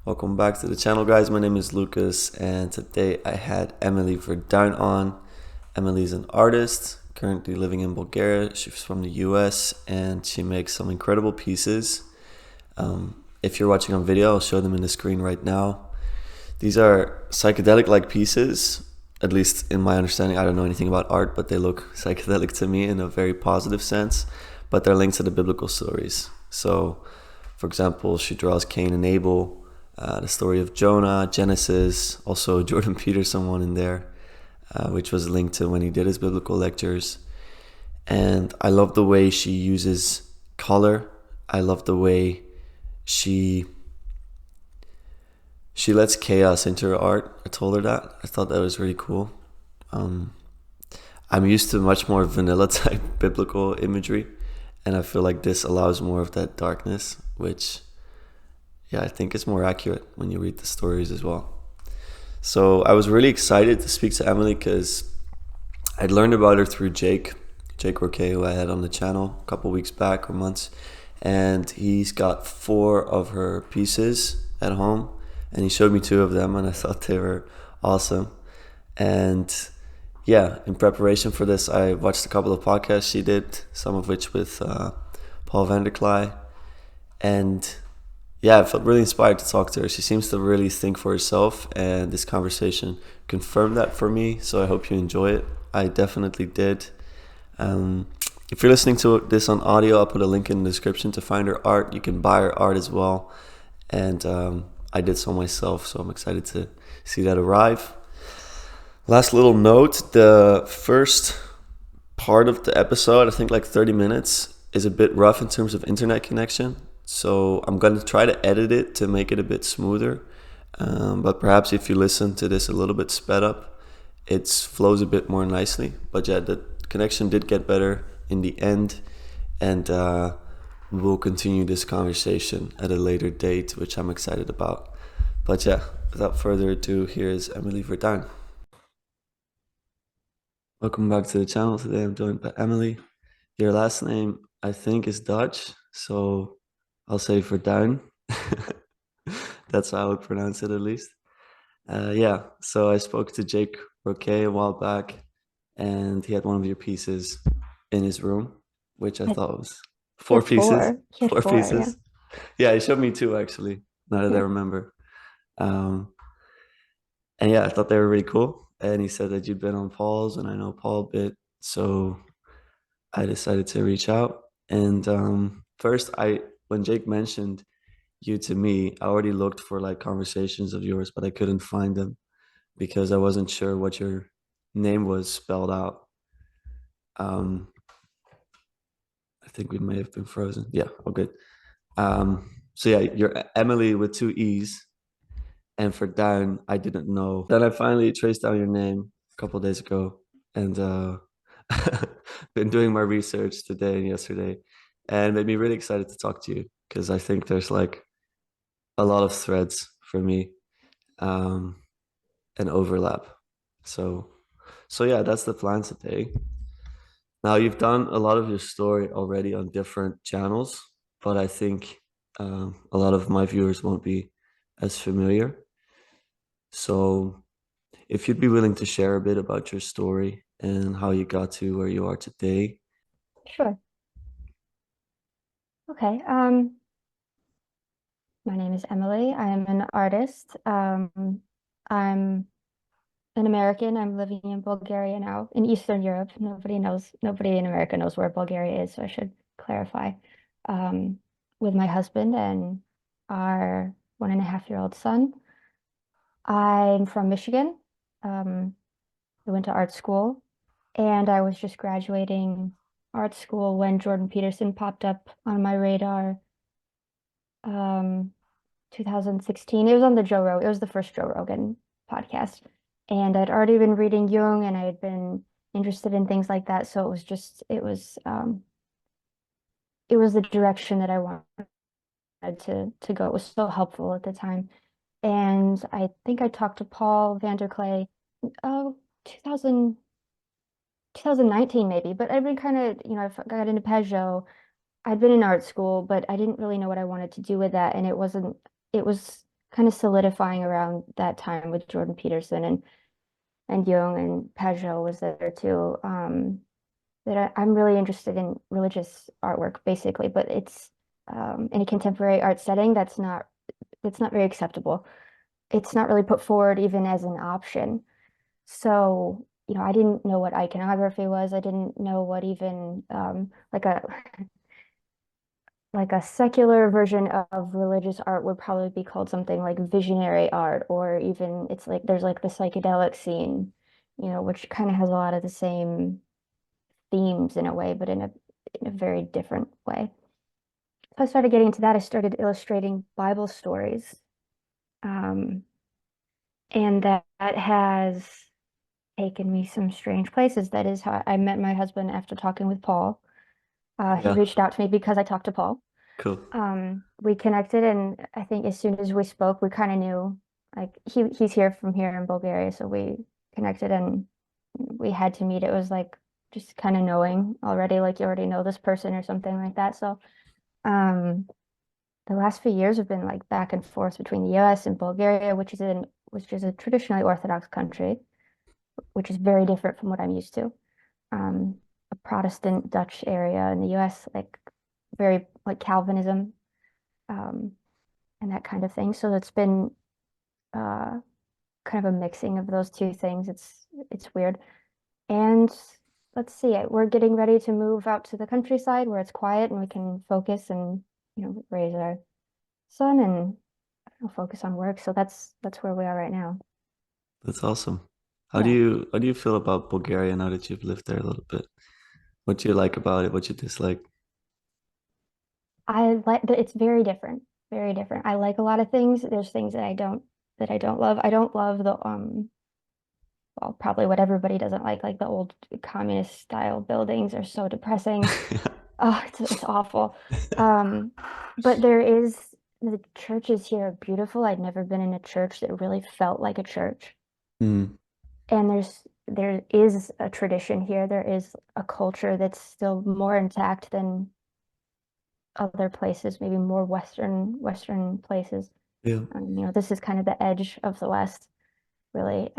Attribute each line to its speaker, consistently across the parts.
Speaker 1: Welcome back to the channel, guys. My name is Lucas, and today I had Emilee Verduin on. Emilee's an artist, currently living in Bulgaria. She's from the US, and she makes some incredible pieces. If you're watching on video, I'll show them in the screen right now. These are psychedelic-like pieces, at least in my understanding. I don't know anything about art, but they look psychedelic to me in a very positive sense, but they're linked to the biblical stories. So, for example, she draws Cain and Abel, the story of Jonah, Genesis, also Jordan Peterson one in there, which was linked to when he did his biblical lectures. And I love the way she uses color. I love the way she lets chaos into her art. I told her that. I thought that was really cool. I'm used to much more vanilla type biblical imagery, and I feel like this allows more of that darkness, which I think it's more accurate when you read the stories as well. So I was really excited to speak to Emilee because I'd learned about her through Jake Roque, who I had on the channel a couple weeks back or months, and he's got 4 of her pieces at home, and he showed me 2 of them, and I thought they were awesome. And in preparation for this, I watched a couple of podcasts she did, some of which with Paul van der Klei, and I felt really inspired to talk to her. She seems to really think for herself, and this conversation confirmed that for me, so I hope you enjoy it. I definitely did. If you're listening to this on audio, I'll put a link in the description to find her art. You can buy her art as well, and I did so myself, so I'm excited to see that arrive. Last little note, the first part of the episode, I think like 30 minutes, is a bit rough in terms of internet connection. So I'm going to try to edit it to make it a bit smoother. But perhaps if you listen to this a little bit sped up, it flows a bit more nicely. But the connection did get better in the end. And we'll continue this conversation at a later date, which I'm excited about. But without further ado, here's Emilee Verduin. Welcome back to the channel. Today I'm joined by Emilee. Your last name, I think, is Dutch, so I'll say Verduin. That's how I would pronounce it, at least. So I spoke to Jake Roque a while back, and he had one of your pieces in his room, which I thought was
Speaker 2: He
Speaker 1: 4
Speaker 2: had
Speaker 1: pieces.
Speaker 2: 4. He had
Speaker 1: 4
Speaker 2: 4, yeah.
Speaker 1: pieces. Yeah, he showed me 2, actually, now that I
Speaker 2: Yeah.
Speaker 1: remember. Um, and I thought they were really cool. And he said that you'd been on Paul's, and I know Paul a bit, so I decided to reach out. And first, when Jake mentioned you to me, I already looked for like conversations of yours, but I couldn't find them because I wasn't sure what your name was spelled out. I think we may have been frozen. Yeah, all good. You're Emilee with 2 E's, and for Down, I didn't know. Then I finally traced down your name a couple days ago, and been doing my research today and yesterday, and made me really excited to talk to you because I think there's like a lot of threads for me, and overlap. So, that's the plan today. Now, you've done a lot of your story already on different channels, but I think a lot of my viewers won't be as familiar. So, if you'd be willing to share a bit about your story and how you got to where you are today.
Speaker 2: Sure. Okay. My name is Emilee. I am an artist. I'm an American. I'm living in Bulgaria now, in Eastern Europe. Nobody in America knows where Bulgaria is, so I should clarify. Um, with my husband and our 1.5-year-old son. I'm from Michigan. I went to art school, and I was just graduating art school when Jordan Peterson popped up on my radar. 2016. It was on the Joe Rogan. It was the first Joe Rogan podcast, and I'd already been reading Jung, and I had been interested in things like that. So it was the direction that I wanted to go. It was so helpful at the time, and I think I talked to Paul van der Klei, oh, 2000. 2019 maybe, but I've been kind of, I got into Pageau. I'd been in art school, but I didn't really know what I wanted to do with that. And it was kind of solidifying around that time with Jordan Peterson and Jung and Pageau was there too. That I'm really interested in religious artwork, basically, but it's in a contemporary art setting that's not very acceptable. It's not really put forward even as an option. So, I didn't know what iconography was. I didn't know what even like a secular version of religious art would probably be called something like visionary art, or even it's like there's like the psychedelic scene, which kind of has a lot of the same themes in a way, but in a very different way. So I started getting into that. I started illustrating Bible stories. Um, and that has taken me some strange places. That is how I met my husband after talking with Paul. He
Speaker 1: Yeah,
Speaker 2: reached out to me because I talked to Paul.
Speaker 1: cool.
Speaker 2: We connected, and I think as soon as we spoke, we kind of knew, like he's here from here in Bulgaria, so we connected and we had to meet. It was like just kind of knowing already, like you already know this person or something like that. So um, the last few years have been like back and forth between the US and Bulgaria, which is a traditionally Orthodox country, which is very different from what I'm used to. A Protestant Dutch area in the US, like very like Calvinism, um, and that kind of thing. So it's been uh, kind of a mixing of those two things. It's weird. And let's see, we're getting ready to move out to the countryside where it's quiet and we can focus and raise our son and focus on work. So that's where we are right now.
Speaker 1: That's awesome.
Speaker 2: Yeah.
Speaker 1: How do you feel about Bulgaria now that you've lived there a little bit? What do you like about it? What you dislike?
Speaker 2: I like that it's very different. Very different. I like a lot of things. There's things that I don't love. I don't love the well, probably what everybody doesn't like the old communist style buildings are so depressing. Oh, it's awful. Um, but the churches here are beautiful. I'd never been in a church that really felt like a church.
Speaker 1: Mm,
Speaker 2: And there is a tradition here. There is a culture that's still more intact than other places, maybe more Western places.
Speaker 1: yeah.
Speaker 2: This is kind of the edge of the West, really.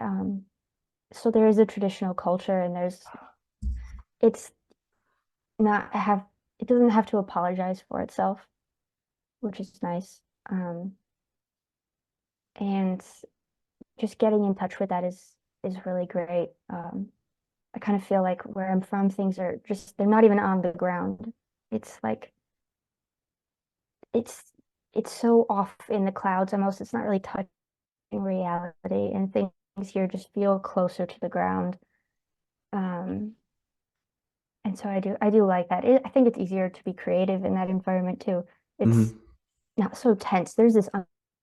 Speaker 2: So there is a traditional culture, and it's not have it doesn't have to apologize for itself, which is nice. And just getting in touch with that is really great. I kind of feel like where I'm from, things are just they're not even on the ground. It's like it's it's so off in the clouds almost. It's not really touching reality, and things here just feel closer to the ground. Um, and so I do like that. I think it's easier to be creative in that environment too. It's
Speaker 1: Hmm.
Speaker 2: not so tense. There's this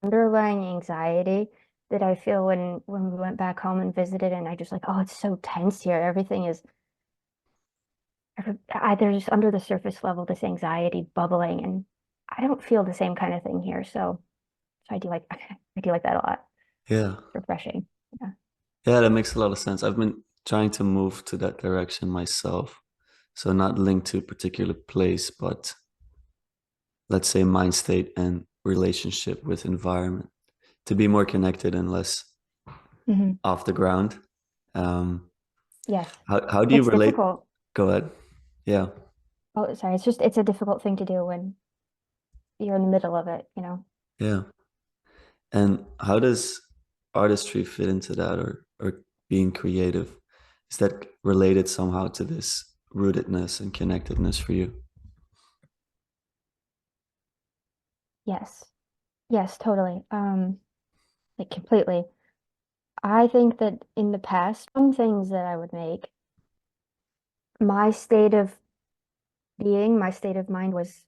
Speaker 2: underlying anxiety that I feel when we went back home and visited, and I just like, oh, it's so tense here. Everything is there's just under the surface level this anxiety bubbling, and I don't feel the same kind of thing here. So I do like I do like that a lot.
Speaker 1: Yeah.
Speaker 2: Refreshing. Yeah.
Speaker 1: Yeah, that makes a lot of sense. I've been trying to move to that direction myself. So not linked to a particular place, but let's say mind state and relationship with environment to be more connected and less
Speaker 2: Hmm.
Speaker 1: off the ground. Um,
Speaker 2: Yes.
Speaker 1: how do you
Speaker 2: It's
Speaker 1: relate?
Speaker 2: difficult.
Speaker 1: Go ahead. Yeah,
Speaker 2: Oh, sorry. It's a difficult thing to do when you're in the middle of it.
Speaker 1: yeah. And how does artistry fit into that or being creative? Is that related somehow to this rootedness and connectedness for you?
Speaker 2: Yes. Yes, totally. Like completely. I think that in the past, some things that I would make, my state of being, my state of mind was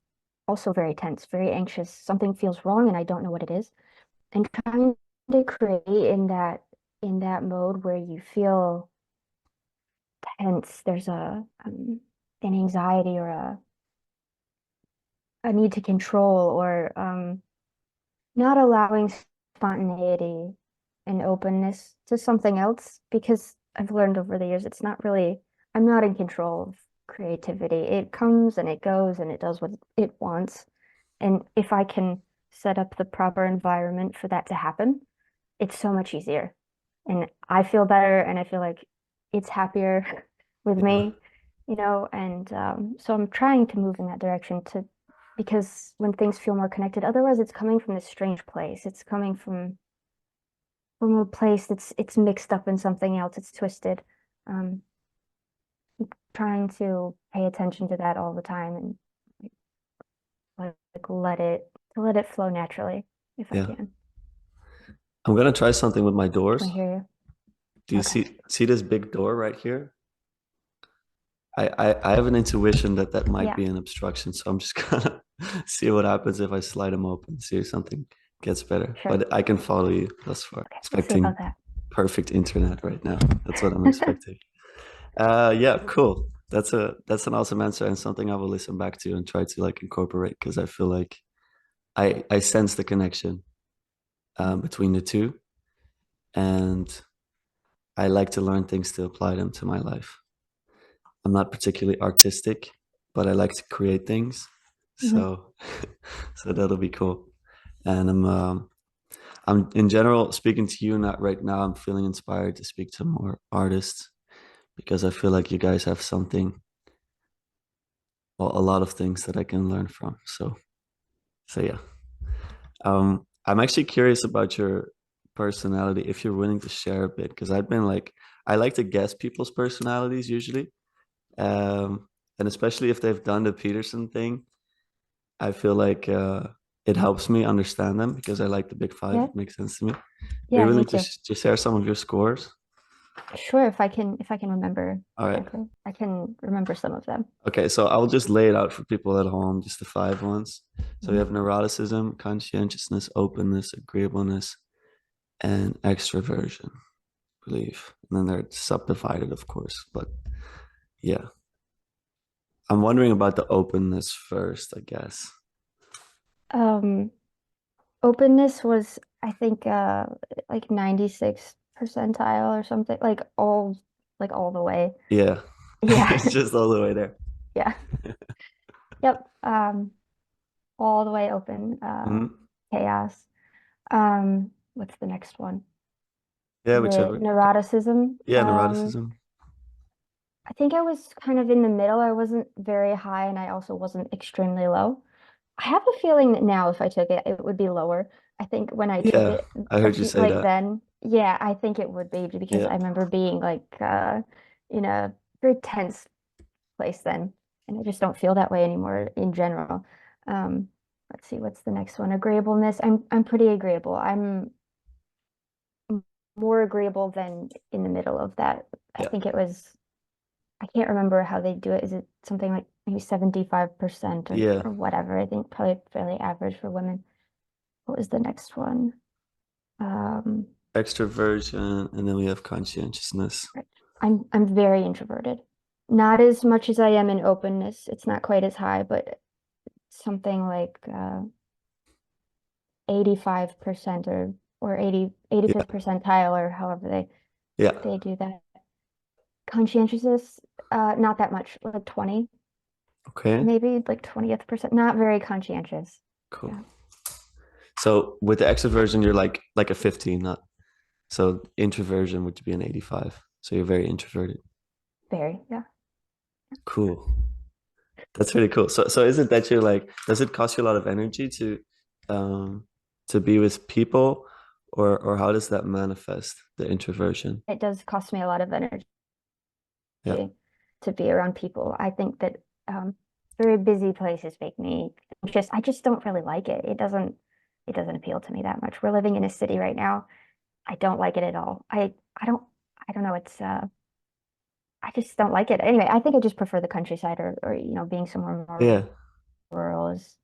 Speaker 2: also very tense, very anxious. Something feels wrong and I don't know what it is. And trying to create in that mode where you feel tense, there's an anxiety or a need to control or not allowing spontaneity and openness to something else because I've learned over the years it's not really, I'm not in control of creativity. It comes and it goes and it does what it wants. And if I can set up the proper environment for that to happen, it's so much easier. And I feel better and I feel like it's happier with
Speaker 1: Yeah.
Speaker 2: me, and so I'm trying to move in that direction to because when things feel more connected, otherwise it's coming from this strange place. It's coming from a place that's it's mixed up in something else, it's twisted. Um, Trying to pay attention to that all the time and let it flow naturally if I
Speaker 1: Yeah.
Speaker 2: can.
Speaker 1: I'm gonna try something with my
Speaker 2: I
Speaker 1: doors.
Speaker 2: hear you.
Speaker 1: Do you
Speaker 2: Okay,
Speaker 1: see this big door right here? I have an intuition that that might
Speaker 2: yeah,
Speaker 1: be an obstruction, so I'm just gonna see what happens if I slide them open, see if something gets better.
Speaker 2: sure.
Speaker 1: But I can follow you thus far.
Speaker 2: Okay, we'll see
Speaker 1: Expecting
Speaker 2: about that.
Speaker 1: perfect internet right now. That's what I'm expecting. Yeah, cool. That's an awesome answer and something I will listen back to and try to like incorporate because I feel like I sense the connection between the two, and I like to learn things to apply them to my life. I'm not particularly artistic, but I like to create things.
Speaker 2: Mhm.
Speaker 1: So, so that'll be cool. And I'm in general speaking to you not right now. I'm feeling inspired to speak to more artists because I feel like you guys have something, well, a lot of things that I can learn from. So yeah. I'm actually curious about your personality if you're willing to share a bit because I've been like I like to guess people's personalities usually. Um, and especially if they've done the Peterson thing, I feel like it helps me understand them because I like the big five.
Speaker 2: Yeah,
Speaker 1: It makes sense to me. Are you
Speaker 2: yeah, me
Speaker 1: willing to
Speaker 2: too.
Speaker 1: to share some of your scores?
Speaker 2: Sure, if I can remember
Speaker 1: All right.
Speaker 2: correctly. I can remember some of them.
Speaker 1: Okay, so I'll just lay it out for people at home, just the five ones. So we
Speaker 2: Mhm.
Speaker 1: have neuroticism, conscientiousness, openness, agreeableness, and extroversion, I believe. And then they're subdivided, of course. But yeah, I'm wondering about the openness first, I guess.
Speaker 2: Um, Openness was, I think, like 96 percentile or something, like all the way.
Speaker 1: Yeah,
Speaker 2: Yeah,
Speaker 1: it's just all the way there.
Speaker 2: yeah, yep. All the way open.
Speaker 1: Mhm.
Speaker 2: Chaos. What's the next one?
Speaker 1: Yeah,
Speaker 2: Is it
Speaker 1: whichever.
Speaker 2: neuroticism?
Speaker 1: Yeah, neuroticism.
Speaker 2: I think I was kind of in the middle. I wasn't very high, and I also wasn't extremely low. I have a feeling that now, if I took it, it would be lower. I think when I took
Speaker 1: Yeah,
Speaker 2: it
Speaker 1: I
Speaker 2: a
Speaker 1: heard you
Speaker 2: few
Speaker 1: say
Speaker 2: like
Speaker 1: that.
Speaker 2: then, yeah, I think it would be because
Speaker 1: Yeah,
Speaker 2: I remember being like in a very tense place then, and I just don't feel that way anymore in general. Um, let's see, what's the next one? Agreeableness. I'm pretty agreeable. I'm more agreeable than in the middle of that. I
Speaker 1: yeah,
Speaker 2: think it was I can't remember how they do it. Is it something like maybe 75%
Speaker 1: yeah.
Speaker 2: or whatever? I think probably fairly average for women. What was the next one? Um,
Speaker 1: Extroversion, and then we have conscientiousness.
Speaker 2: right. I'm very introverted. Not as much as I am in openness. It's not quite as high, but something like 85% or 85th
Speaker 1: Yeah,
Speaker 2: percentile or however
Speaker 1: yeah.
Speaker 2: they do that. Conscientiousness, not that much, like 20,
Speaker 1: Okay,
Speaker 2: maybe like 20th percent, not very conscientious.
Speaker 1: cool.
Speaker 2: Yeah,
Speaker 1: So with the extroversion, you're like a 15, not so introversion would be an 85. So you're very introverted.
Speaker 2: very, yeah.
Speaker 1: Cool. That's really cool. So is it that you're like, does it cost you a lot of energy um to be with people, or how does that manifest the introversion?
Speaker 2: It does cost me a lot of energy
Speaker 1: Yeah,
Speaker 2: to be around people. I think that very busy places make me I just don't really like it. It doesn't appeal to me that much. We're living in a city right now. I don't like it at all. I don't know, I just don't like it. Anyway, I think I just prefer the countryside or being somewhere more
Speaker 1: yeah,
Speaker 2: rural is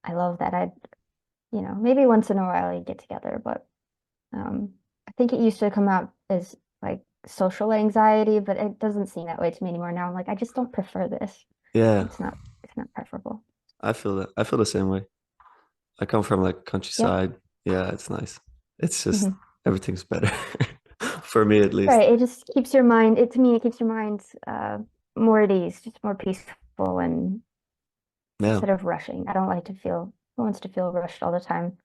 Speaker 2: I love that. Maybe once in a while I get together, but I think it used to come out as like social anxiety, but it doesn't seem that way to me anymore. Now I'm like, I just don't prefer this.
Speaker 1: yeah.
Speaker 2: It's not preferable.
Speaker 1: I feel that. I feel the same way. I come from like
Speaker 2: Yep.
Speaker 1: countryside. Yeah, it's nice. It's just
Speaker 2: Hmm.
Speaker 1: everything's better for me at least.
Speaker 2: Right. It just keeps your mind, to me, it keeps your mind more at ease, just more peaceful and
Speaker 1: Yeah,
Speaker 2: instead of rushing. I don't like to feel Who wants to feel rushed all the time?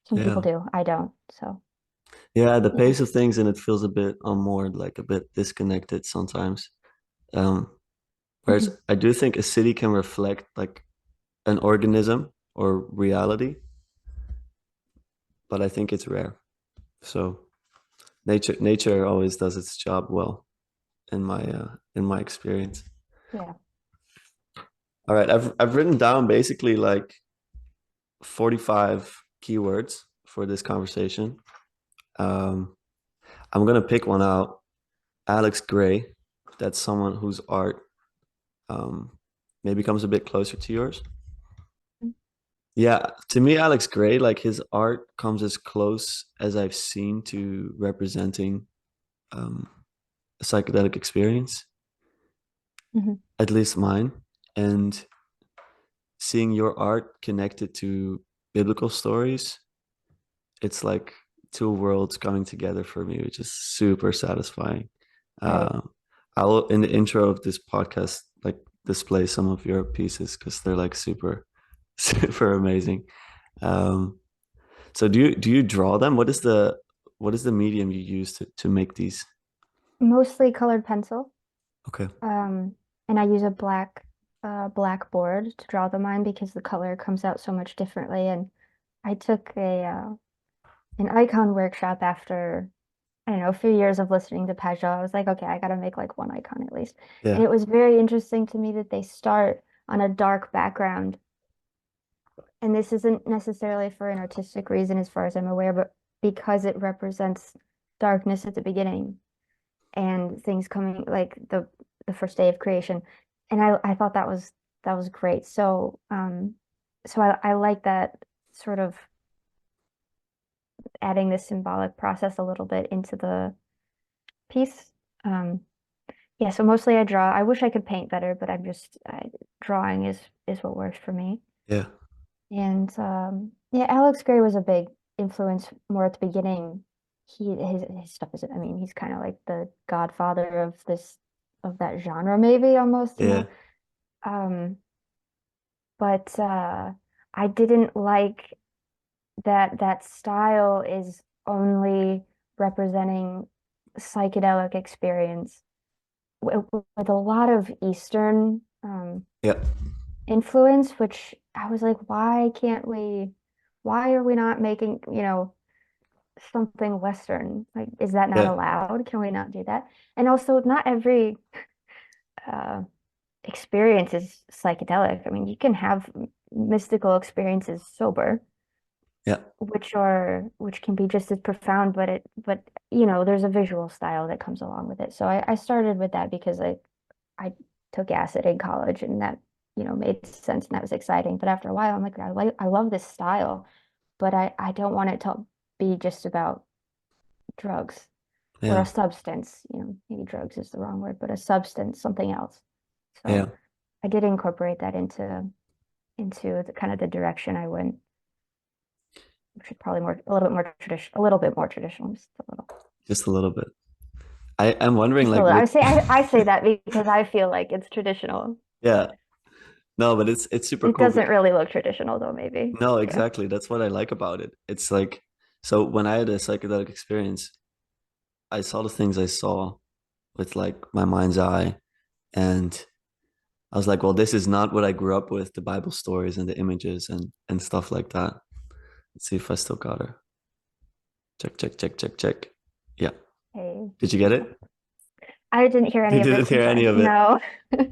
Speaker 2: Some people
Speaker 1: Yeah.
Speaker 2: do. I don't. So
Speaker 1: Yeah, the
Speaker 2: yeah.
Speaker 1: pace of things and it feels a bit unmoored, like a bit disconnected sometimes. Um, Whereas
Speaker 2: Mhm.
Speaker 1: I do think a city can reflect like an organism or reality, but I think it's rare. So nature always does its job well in my experience.
Speaker 2: Yeah.
Speaker 1: All right, I've written down basically like 45 keywords for this conversation. Um, I'm gonna pick one out. Alex Gray. That's someone whose art um, maybe comes a bit closer to yours. Yeah, to me, Alex Gray, like his art comes as close as I've seen to representing um, a psychedelic experience,
Speaker 2: Hmm.
Speaker 1: at least mine. And seeing your art connected to biblical stories, it's like two worlds coming together for me, which is super satisfying.
Speaker 2: Right.
Speaker 1: Uh, I'll in the intro of this podcast like display some of your pieces because they're like super, super amazing. Um, so do you draw them? What is the medium you use to make these?
Speaker 2: Mostly colored pencil.
Speaker 1: Okay.
Speaker 2: Um, and I use a blackboard to draw them on because the color comes out so much differently. And I took a an icon workshop after, I don't know, a few years of listening to Pageau. I was like, okay, I gotta make like one icon at least. And
Speaker 1: Yeah.
Speaker 2: it was very interesting to me that they start on a dark background. And this isn't necessarily for an artistic reason, as far as I'm aware, but because it represents darkness at the beginning and things coming like the first day of creation. And I thought that was great. So so I like that sort of adding this symbolic process a little bit into the piece. Um, yeah, so mostly I draw. I wish I could paint better, but drawing is what works for me.
Speaker 1: Yeah.
Speaker 2: And yeah, Alex Gray was a big influence more at the beginning. His stuff is, I mean, he's kind of like the godfather of this of that genre, maybe almost, you
Speaker 1: Yeah.
Speaker 2: know. Um, but I didn't like that that style is only representing psychedelic experience with a lot of Eastern
Speaker 1: Yeah.
Speaker 2: influence, which I was like, why are we not making, something Western? Like, is that not
Speaker 1: Yeah.
Speaker 2: allowed? Can we not do that? And also, not every uh, experience is psychedelic. I mean, you can have mystical experiences sober,
Speaker 1: Yeah.
Speaker 2: which can be just as profound, but there's a visual style that comes along with it. So I started with that because I took acid in college and that, made sense and that was exciting. But after a while, I'm like, I love this style, but I don't want it to be just about drugs or
Speaker 1: Yeah.
Speaker 2: a substance, maybe drugs is the wrong word, but a substance, something else. So
Speaker 1: Yeah.
Speaker 2: I did incorporate that into the kind of the direction I went, which is probably a little bit more traditional, just a little.
Speaker 1: Just a little bit. I'm wondering
Speaker 2: Just a
Speaker 1: like
Speaker 2: little.
Speaker 1: what
Speaker 2: I say that because I feel like it's traditional.
Speaker 1: yeah. No, but it's super
Speaker 2: It
Speaker 1: cool.
Speaker 2: doesn't really look traditional though, maybe.
Speaker 1: No,
Speaker 2: Yeah.
Speaker 1: exactly. That's what I like about it. It's like so when I had a psychedelic experience, I saw the things I saw with like my mind's eye and I was like, well, this is not what I grew up with, the Bible stories and the images and stuff like that. Let's see if I still got her. Check, check, check, check, check. Yeah.
Speaker 2: Hey,
Speaker 1: Did you get it?
Speaker 2: I didn't hear
Speaker 1: You
Speaker 2: any of it.
Speaker 1: didn't
Speaker 2: I'm
Speaker 1: hear any
Speaker 2: sorry.
Speaker 1: of it.
Speaker 2: No.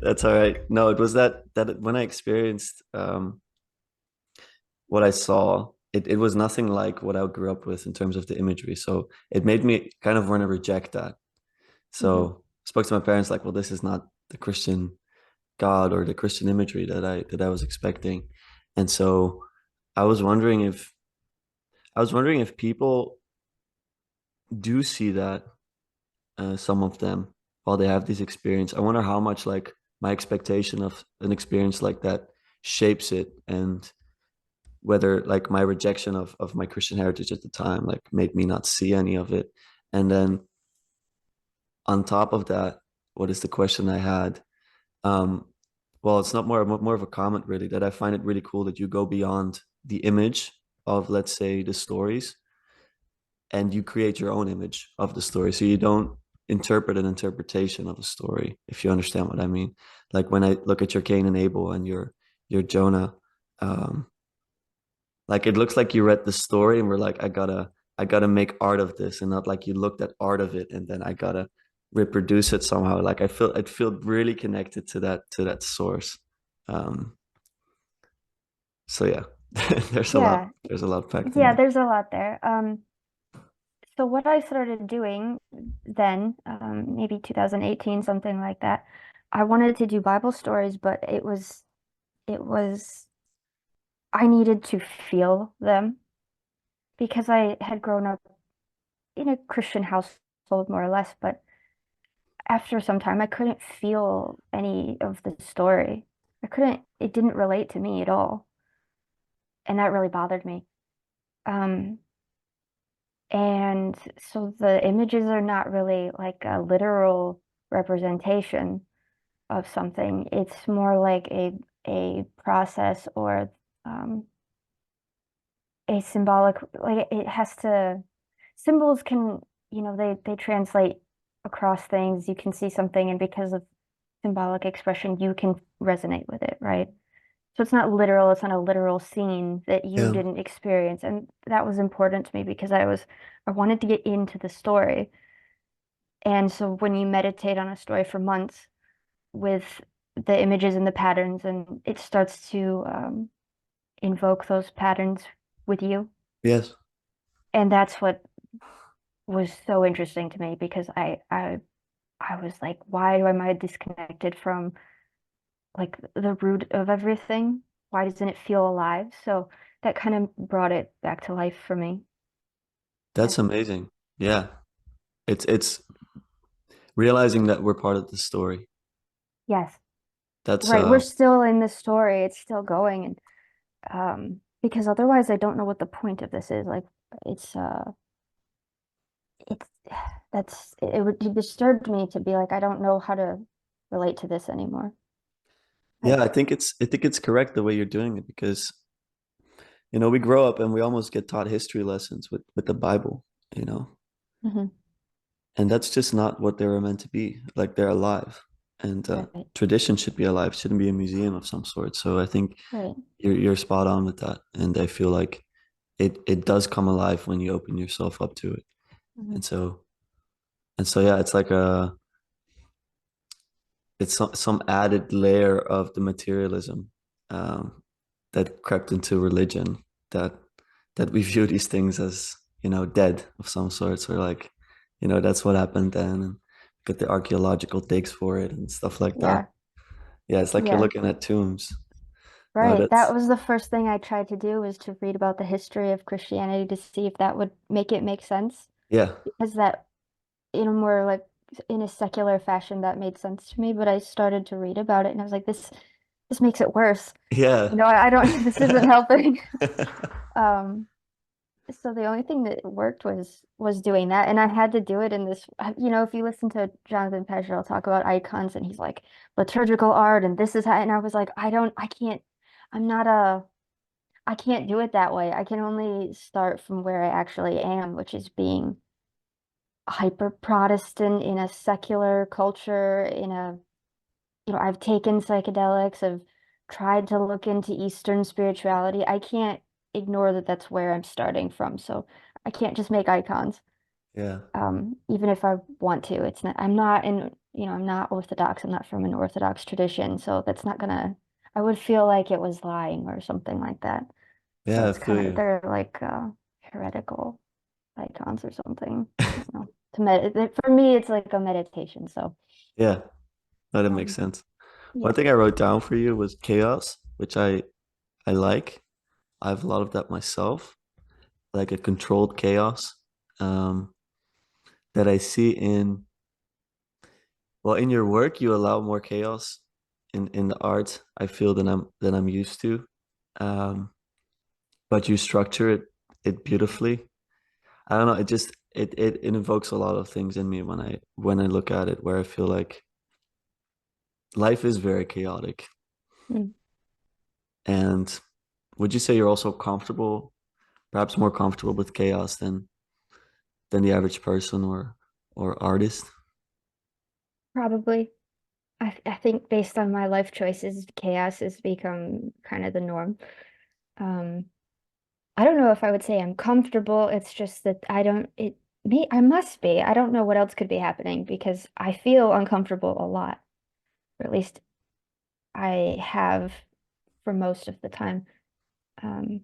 Speaker 1: That's all right. No, it was that when I experienced what I saw, it was nothing like what I grew up with in terms of the imagery. So it made me kind of want to reject that.
Speaker 2: Hmm.
Speaker 1: So I spoke to my parents like, well, this is not the Christian God or the Christian imagery that I was expecting. And so I was wondering if people do see that some of them while they have this experience. I wonder how much like my expectation of an experience like that shapes it and whether like my rejection of my Christian heritage at the time like made me not see any of it. And then on top of that, what is the question I had? Um, well, it's not more of a comment really that I find it really cool that you go beyond the image of, let's say, the stories, and you create your own image of the story. So you don't interpret an interpretation of a story, if you understand what I mean. Like when I look at your Cain and Abel and your Jonah, um, like it looks like you read the story and we're like, I gotta make art of this, and not like you looked at art of it and then I gotta reproduce it somehow. Like I feel really connected to that source. Um, so yeah, there's a lot
Speaker 2: Yeah.
Speaker 1: there's a lot packed in
Speaker 2: Yeah,
Speaker 1: there.
Speaker 2: there's a lot there. So what I started doing then, maybe 2018, something like that, I wanted to do Bible stories, but it was I needed to feel them because I had grown up in a Christian household more or less, but after some time I couldn't feel any of the story. It didn't relate to me at all, and that really bothered me. Um, and so the images are not really like a literal representation of something. It's more like a process or um, a symbolic, like it has to, symbols can, they translate across things. You can see something, and because of symbolic expression, you can resonate with it, right? So it's not literal, it's not a literal scene that you
Speaker 1: Yeah.
Speaker 2: didn't experience. And that was important to me because I wanted to get into the story. And so when you meditate on a story for months with the images and the patterns, and it starts to invoke those patterns with you.
Speaker 1: Yes.
Speaker 2: And that's what was so interesting to me because I was like, why am I disconnected from like the root of everything? Why doesn't it feel alive? So that kind of brought it back to life for me.
Speaker 1: That's
Speaker 2: And
Speaker 1: amazing. Yeah. It's realizing that we're part of the story.
Speaker 2: yes,
Speaker 1: That's
Speaker 2: right. We're still in the story. It's still going. And because otherwise I don't know what the point of this is. Like it's it's it would it disturbed me to be like, I don't know how to relate to this anymore.
Speaker 1: yeah,
Speaker 2: Like,
Speaker 1: I think it's correct the way you're doing it, because we grow up and we almost get taught history lessons with the Bible, you know.
Speaker 2: mhm,
Speaker 1: And that's just not what they were meant to be. Like they're alive, and
Speaker 2: right,
Speaker 1: tradition should be alive, shouldn't be a museum of some sort. So I think
Speaker 2: right.
Speaker 1: you're spot on with that, and I feel like it does come alive when you open yourself up to it.
Speaker 2: Mhm.
Speaker 1: And so yeah, it's like it's some added layer of the materialism, um, that crept into religion, that we view these things as dead of some sorts, or like that's what happened then, and get the archaeological digs for it and stuff like that.
Speaker 2: Yeah,
Speaker 1: Yeah, it's like you're
Speaker 2: yeah,
Speaker 1: looking at tombs. No,
Speaker 2: right. That
Speaker 1: that's
Speaker 2: was the first thing I tried to do was to read about the history of Christianity to see if that would make it make sense.
Speaker 1: yeah.
Speaker 2: Because that in a more like in a secular fashion that made sense to me, but I started to read about it and I was like, this makes it worse.
Speaker 1: Yeah.
Speaker 2: I don't this isn't helping. Um, so the only thing that worked was doing that, and I had to do it in this. If you listen to Jonathan Pageau talk about icons, and he's like liturgical art, and this is how, and I was like, I can't, I'm not a, I can't do it that way. I can only start from where I actually am, which is being hyper Protestant in a secular culture, I've taken psychedelics, I've tried to look into Eastern spirituality. I can't ignore that that's where I'm starting from. So I can't just make icons.
Speaker 1: Yeah.
Speaker 2: Even if I want to. I'm not I'm not Orthodox. I'm not from an Orthodox tradition. So that's not gonna, I would feel like it was lying or something like that. So
Speaker 1: Yeah, I
Speaker 2: it's
Speaker 1: feel
Speaker 2: kind of,
Speaker 1: you.
Speaker 2: they're like heretical icons or something. I don't know. For me, it's like a meditation. So
Speaker 1: Yeah, no, that makes
Speaker 2: um,
Speaker 1: sense. One
Speaker 2: yeah.
Speaker 1: thing I wrote down for you was chaos, which I like. I have a lot of that myself, like a controlled chaos, um, that I see in your work. You allow more chaos in the art, I feel, than I'm used to. Um, but you structure it beautifully. I don't know, it invokes a lot of things in me when I look at it, where I feel like life is very chaotic,
Speaker 2: Mm.
Speaker 1: and would you say you're also comfortable, perhaps more comfortable with chaos than the average person or artist?
Speaker 2: Probably. I think based on my life choices, chaos has become kind of the norm. Um, I don't know if I would say I'm comfortable. It's just that I don't, it me I must be. I don't know what else could be happening because I feel uncomfortable a lot, or at least I have for most of the time. Um,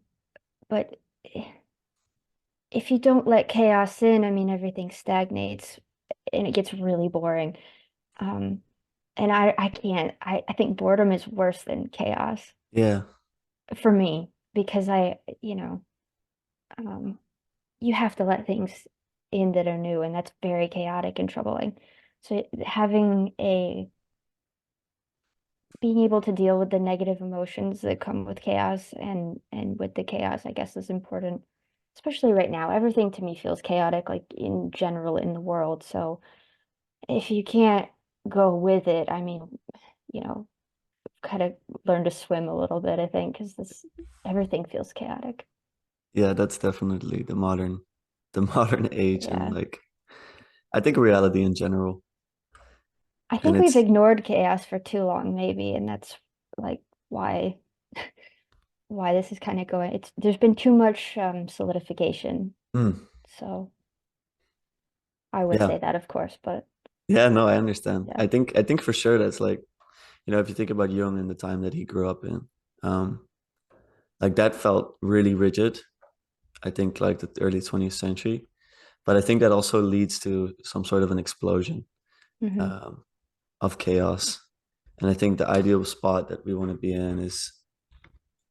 Speaker 2: but if you don't let chaos in, I mean, everything stagnates and it gets really boring. Um, and I can't, I think boredom is worse than chaos
Speaker 1: Yeah,
Speaker 2: for me because um, you have to let things in that are new, and that's very chaotic and troubling. So having a being able to deal with the negative emotions that come with chaos and with the chaos, I guess, is important, especially right now. Everything to me feels chaotic, like in general in the world. So if you can't go with it, I mean, you know, kind of learn to swim a little bit, I think, because this everything feels chaotic.
Speaker 1: yeah, that's definitely the modern age and
Speaker 2: Yeah.
Speaker 1: like I think reality in general.
Speaker 2: I
Speaker 1: And
Speaker 2: think we've
Speaker 1: it's
Speaker 2: ignored chaos for too long, maybe, and that's like why why this is kind of going. It's there's been too much solidification.
Speaker 1: mm,
Speaker 2: So I would
Speaker 1: yeah.
Speaker 2: say that, of course, but
Speaker 1: Yeah, no, I understand.
Speaker 2: yeah.
Speaker 1: I think for sure that's like, if you think about Jung and the time that he grew up in, um, like that felt really rigid. I think like the early 20th century. But I think that also leads to some sort of an explosion
Speaker 2: Hmm.
Speaker 1: um, of chaos. And I think the ideal spot that we want to be in is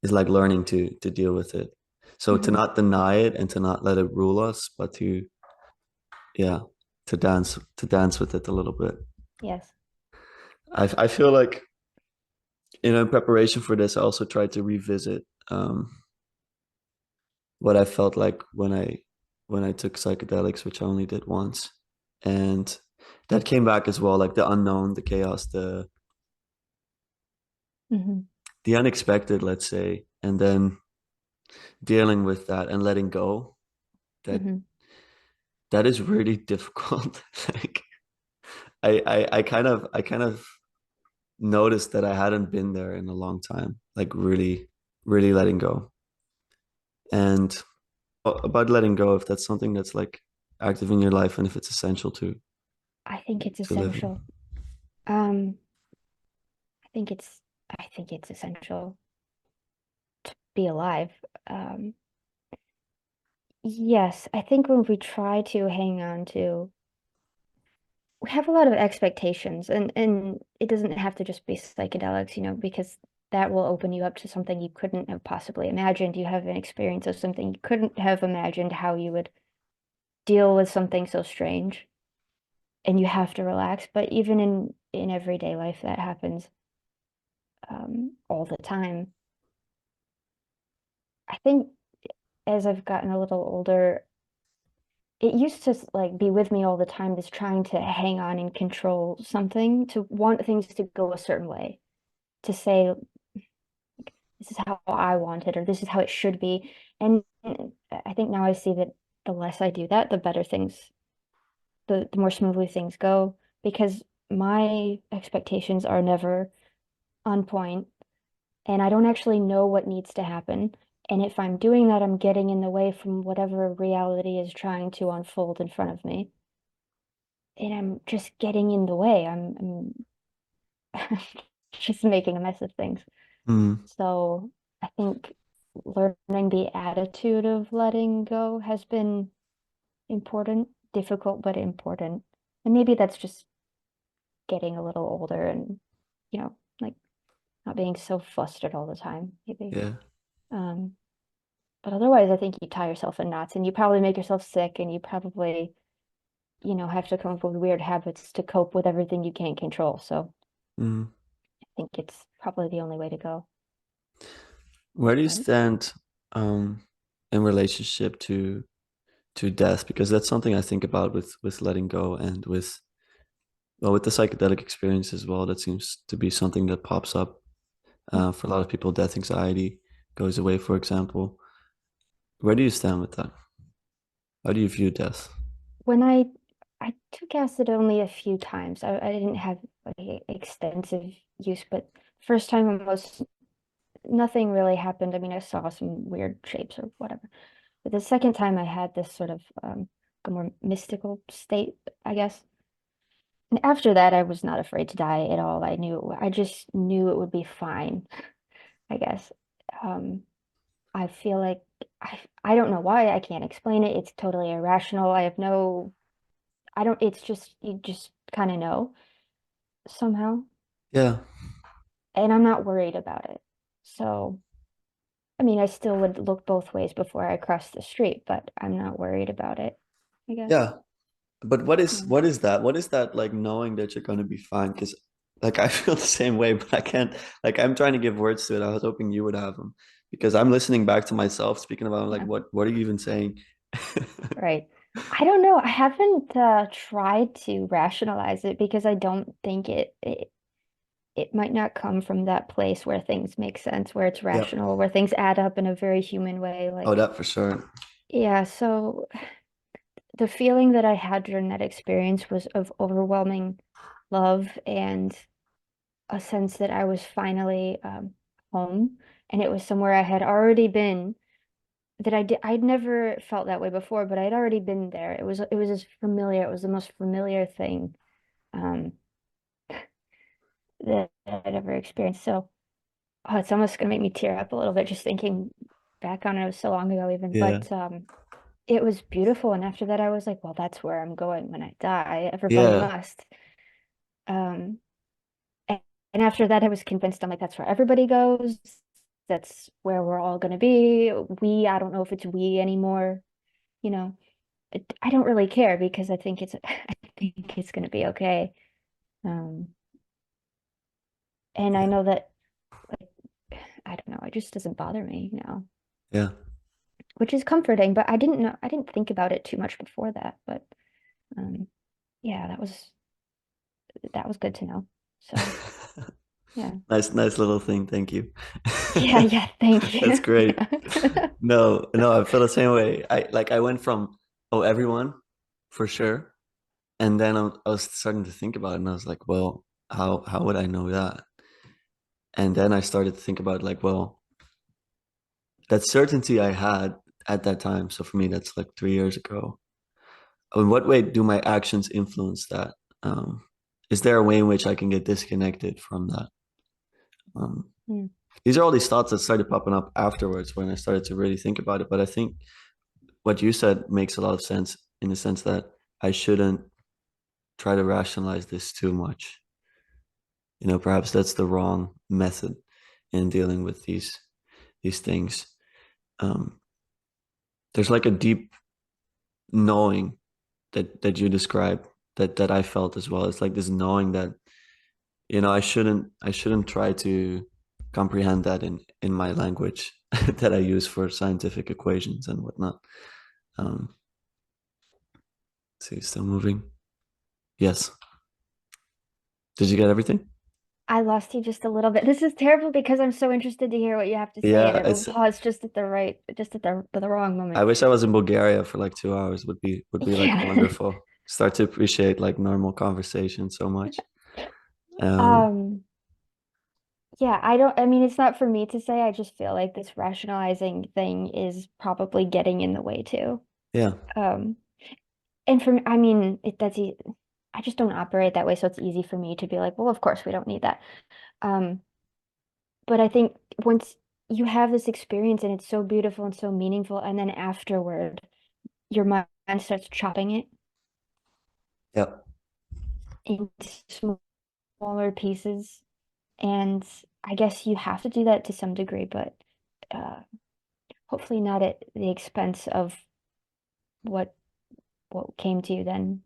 Speaker 1: like learning to deal with it. So to
Speaker 2: Hmm.
Speaker 1: not deny it and to not let it rule us, but to yeah, to dance with it a little bit.
Speaker 2: Yes.
Speaker 1: I feel like in preparation for this, I also tried to revisit what I felt like when I took psychedelics, which I only did once, and that came back as well, like the unknown, the chaos,
Speaker 2: Hmm.
Speaker 1: the unexpected, let's say, and then dealing with that and letting go. That
Speaker 2: Hmm.
Speaker 1: that is really difficult. Like I kind of noticed that I hadn't been there in a long time, like really, really letting go. And about letting go, if that's something that's like active in your life and if it's essential
Speaker 2: I think it's
Speaker 1: to live.
Speaker 2: essential. Um, I think it's I think it's essential to be alive. Um, yes, I think when we try to hang on to we have a lot of expectations and it doesn't have to just be psychedelics, because that will open you up to something you couldn't have possibly imagined. You have an experience of something you couldn't have imagined how you would deal with something so strange and you have to relax. But even in everyday life that happens all the time. I think as I've gotten a little older, it used to like be with me all the time, this trying to hang on and control something, to want things to go a certain way, to say this is how I want it or this is how it should be. And I think now I see that the less I do that, the better things, the more smoothly things go because my expectations are never on point and I don't actually know what needs to happen. And if I'm doing that, I'm getting in the way from whatever reality is trying to unfold in front of me. And I'm just getting in the way. I'm just making a mess of things.
Speaker 1: Mm,
Speaker 2: So I think learning the attitude of letting go has been important, difficult, but important. And maybe that's just getting a little older and, like not being so flustered all the time, maybe.
Speaker 1: yeah.
Speaker 2: Um, but otherwise, I think you tie yourself in knots and you probably make yourself sick and you probably, have to come up with weird habits to cope with everything you can't control. So
Speaker 1: Mm.
Speaker 2: I think it's probably the only way to go.
Speaker 1: Where do you
Speaker 2: But
Speaker 1: stand in relationship to death? Because that's something I think about with letting go and with the psychedelic experience as well. That seems to be something that pops up for a lot of people, death anxiety. goes away, for example. Where do you stand with that? How do you view death?
Speaker 2: When I took acid only a few times. I didn't have like extensive use, but first time almost nothing really happened. I mean, I saw some weird shapes or whatever. But the second time I had this sort of a more mystical state, I guess. And after that, I was not afraid to die at all. I just knew it would be fine, I guess. Um, I feel like I don't know why. I can't explain it. It's totally irrational. I don't, it's just, you just kind of know somehow.
Speaker 1: Yeah.
Speaker 2: And I'm not worried about it. So, I mean, I still would look both ways before I cross the street, but I'm not worried about it, I guess.
Speaker 1: Yeah. But what is
Speaker 2: Yeah.
Speaker 1: what is that? What is that like knowing that you're gonna be fine? Because like I feel the same way, but I can't like I'm trying to give words to it. I was hoping you would have them because I'm listening back to myself speaking about like
Speaker 2: Yeah.
Speaker 1: what are you even saying?
Speaker 2: Right. I don't know. I haven't tried to rationalize it because I don't think it might not come from that place where things make sense, where it's
Speaker 1: Yeah.
Speaker 2: rational, where things add up in a very human way.
Speaker 1: Oh,
Speaker 2: Like,
Speaker 1: that for sure.
Speaker 2: yeah, so the feeling that I had during that experience was of overwhelming love and a sense that I was finally home, and it was somewhere I had already been that I'd never felt that way before, but I'd already been there. It was as familiar. It was the most familiar thing um, that I'd ever experienced. So it's almost gonna make me tear up a little bit just thinking back on it. It was so long ago even,
Speaker 1: Yeah.
Speaker 2: but it was beautiful. And after that, I was like, well, that's where I'm going when I die. Everybody
Speaker 1: Yeah.
Speaker 2: must. Um, and, and after that, I was convinced I'm like, that's where everybody goes. That's where we're all gonna be. I don't know if it's we anymore. You know, I don't really care because I think I think it's gonna be okay. Um, and I know that like I don't know, it just doesn't bother me,
Speaker 1: Yeah.
Speaker 2: which is comforting. But I didn't think about it too much before that. But um, yeah, that was good to know. So yeah,
Speaker 1: Nice little thing. Thank you.
Speaker 2: yeah, thank
Speaker 1: That's
Speaker 2: you.
Speaker 1: great.
Speaker 2: Yeah.
Speaker 1: No, I feel the same way. I went from oh everyone for sure, and then I was starting to think about it, and I was like, well, how would I know that? And then I started to think about like, well, that certainty I had at that time. So for me, that's like 3 years ago. In what way do my actions influence that? Um, is there a way in which I can get disconnected from that? Um,
Speaker 2: Mm,
Speaker 1: these are all these thoughts that started popping up afterwards when I started to really think about it. But I think what you said makes a lot of sense in the sense that I shouldn't try to rationalize this too much. You know, perhaps that's the wrong method in dealing with these things. Um, there's like a deep knowing that you described that I felt as well. It's like this knowing that I shouldn't try to comprehend that in my language that I use for scientific equations and whatnot. Um, see, still moving. Yes. Did you get everything?
Speaker 2: I lost you just a little bit. This is terrible because I'm so interested to hear what you have to say, and
Speaker 1: Yeah,
Speaker 2: it'll pause just at the wrong
Speaker 1: I
Speaker 2: moment.
Speaker 1: wish I was in Bulgaria for like 2 hours. Would be like
Speaker 2: Yeah.
Speaker 1: wonderful. Start to appreciate like normal conversation so much. Um,
Speaker 2: Um, yeah, I mean, it's not for me to say. I just feel like this rationalizing thing is probably getting in the way too.
Speaker 1: yeah,
Speaker 2: Um, and for me, I mean, I just don't operate that way, so it's easy for me to be like, well, of course we don't need that. Um, but I think once you have this experience and it's so beautiful and so meaningful, and then afterward, your mind starts chopping it
Speaker 1: yeah,
Speaker 2: into smaller pieces. And I guess you have to do that to some degree, but uh, hopefully not at the expense of what what came to you then,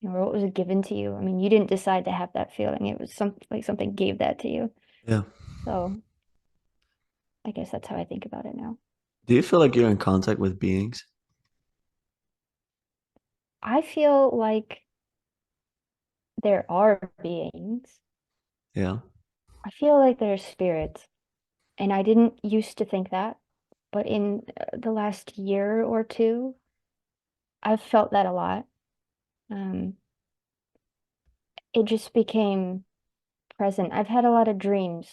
Speaker 2: or what was given to you. I mean, you didn't decide to have that feeling. It was something gave that to you.
Speaker 1: yeah.
Speaker 2: So I guess that's how I think about it now.
Speaker 1: Do you feel like you're in contact with beings?
Speaker 2: I feel like there are beings.
Speaker 1: Yeah,
Speaker 2: I feel like there's spirits. And I didn't used to think that, but in the last year or two, I've felt that a lot. Um, it just became present. I've had a lot of dreams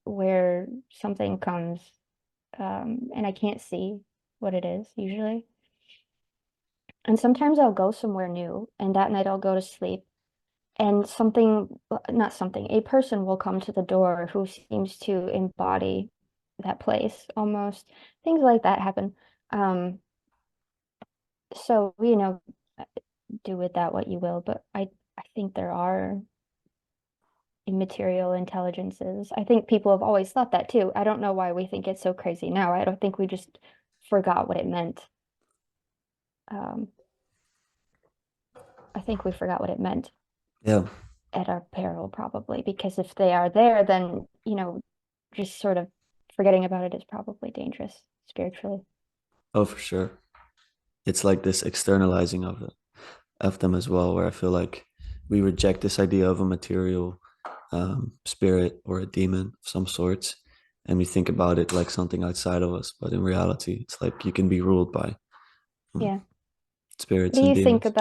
Speaker 2: where something comes, and I can't see what it is usually. And sometimes I'll go somewhere new, and that night I'll go to sleep, and not something, a person will come to the door who seems to embody that place almost. Things like that happen. Um, so, do with that what you will, but I think there are immaterial intelligences. I think people have always thought that too. I don't know why we think it's so crazy now. I don't think we just forgot what it meant. Um, I think we forgot what it meant
Speaker 1: Yeah.
Speaker 2: at our peril, probably, because if they are there, then, just sort of forgetting about it is probably dangerous spiritually.
Speaker 1: Oh, for sure. It's like this externalizing of them as well, where I feel like we reject this idea of a material spirit or a demon of some sorts, and we think about it like something outside of us. But in reality, it's like you can be ruled by um,
Speaker 2: Yeah. What
Speaker 1: spirits
Speaker 2: do
Speaker 1: and
Speaker 2: you think
Speaker 1: demons.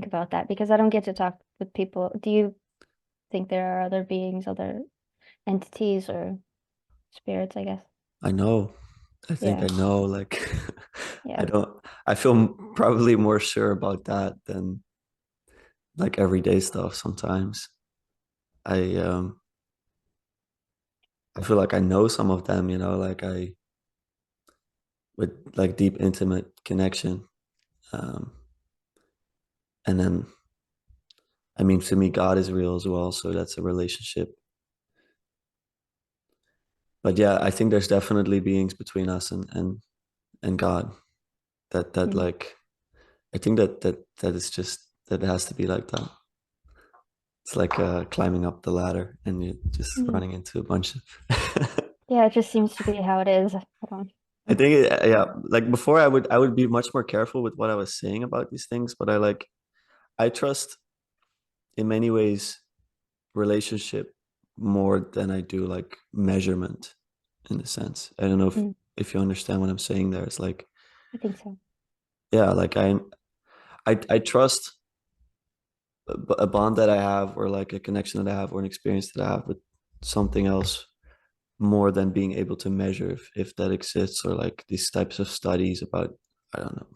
Speaker 2: about that? Because I don't get to talk with people. Do you think there are other beings, other entities or spirits, I guess?
Speaker 1: I know. I think
Speaker 2: Yeah.
Speaker 1: I know. Like, I
Speaker 2: Yeah.
Speaker 1: don't. I feel probably more sure about that than like everyday stuff. Sometimes I um I feel like I know some of them. Like I with like deep intimate connection. Um, and then I mean, to me, God is real as well. So that's a relationship. But yeah, I think there's definitely beings between us and God. That
Speaker 2: Mm.
Speaker 1: like I think that is just that it has to be like that. It's like climbing up the ladder and you're just
Speaker 2: Yeah.
Speaker 1: running into a bunch of.
Speaker 2: Yeah, it just seems to be how it is. I don't.
Speaker 1: I think yeah, like before I would be much more careful with what I was saying about these things, but I trust in many ways relationship more than I do like measurement in a sense. I don't know
Speaker 2: Mm,
Speaker 1: if you understand what I'm saying there. It's like
Speaker 2: I think so.
Speaker 1: yeah, like I trust a bond that I have or like a connection that I have or an experience that I have with something else more than being able to measure if that exists or like these types of studies about I don't know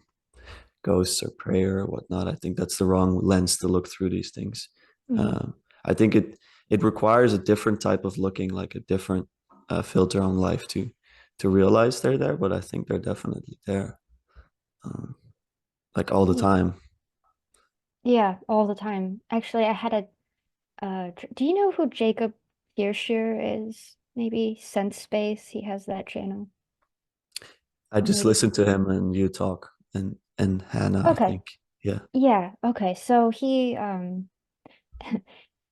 Speaker 1: ghosts or prayer or whatnot. I think that's the wrong lens to look through these things.
Speaker 2: Hmm.
Speaker 1: I think it requires a different type of looking, like a different filter on life to realize they're there. But I think they're definitely there, um, like all the
Speaker 2: Yeah.
Speaker 1: time.
Speaker 2: Yeah, all the time. Actually, I had do you know who Jacob Hirscher is? Maybe Sense Space. He has that channel.
Speaker 1: I just
Speaker 2: Maybe.
Speaker 1: listen to him and you talk and Hannah. I
Speaker 2: Okay.
Speaker 1: think yeah.
Speaker 2: Yeah. Okay. So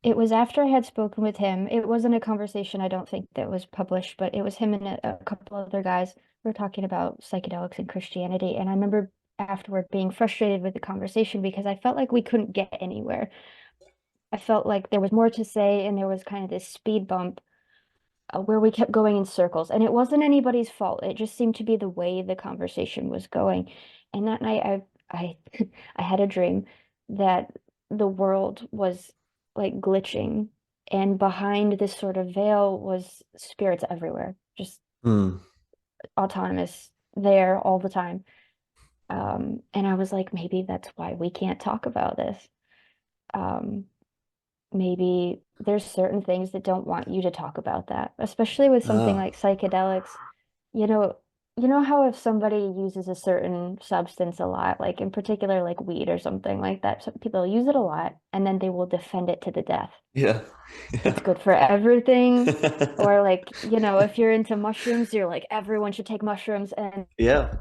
Speaker 2: it was after I had spoken with him. It wasn't a conversation, I don't think, that was published, but it was him and a couple other guys. We were talking about psychedelics and Christianity. And I remember afterward being frustrated with the conversation because I felt like we couldn't get anywhere. I felt like there was more to say, and there was kind of this speed bump where we kept going in circles. And it wasn't anybody's fault. It just seemed to be the way the conversation was going. And that night, I, I had a dream that the world was like glitching, and behind this sort of veil was spirits everywhere, just
Speaker 1: Mm.
Speaker 2: autonomous there all the time. And I was like, maybe that's why we can't talk about this. Um, Maybe there's certain things that don't want you to talk about that, especially with something
Speaker 1: Ah,
Speaker 2: like psychedelics. You know, you know how if somebody uses a certain substance a lot, like in particular like weed or something like that, some people use it a lot and then they will defend it to the death.
Speaker 1: yeah,
Speaker 2: It's
Speaker 1: yeah,
Speaker 2: good for everything. Or like, if you're into mushrooms, you're like everyone should take mushrooms
Speaker 1: yeah.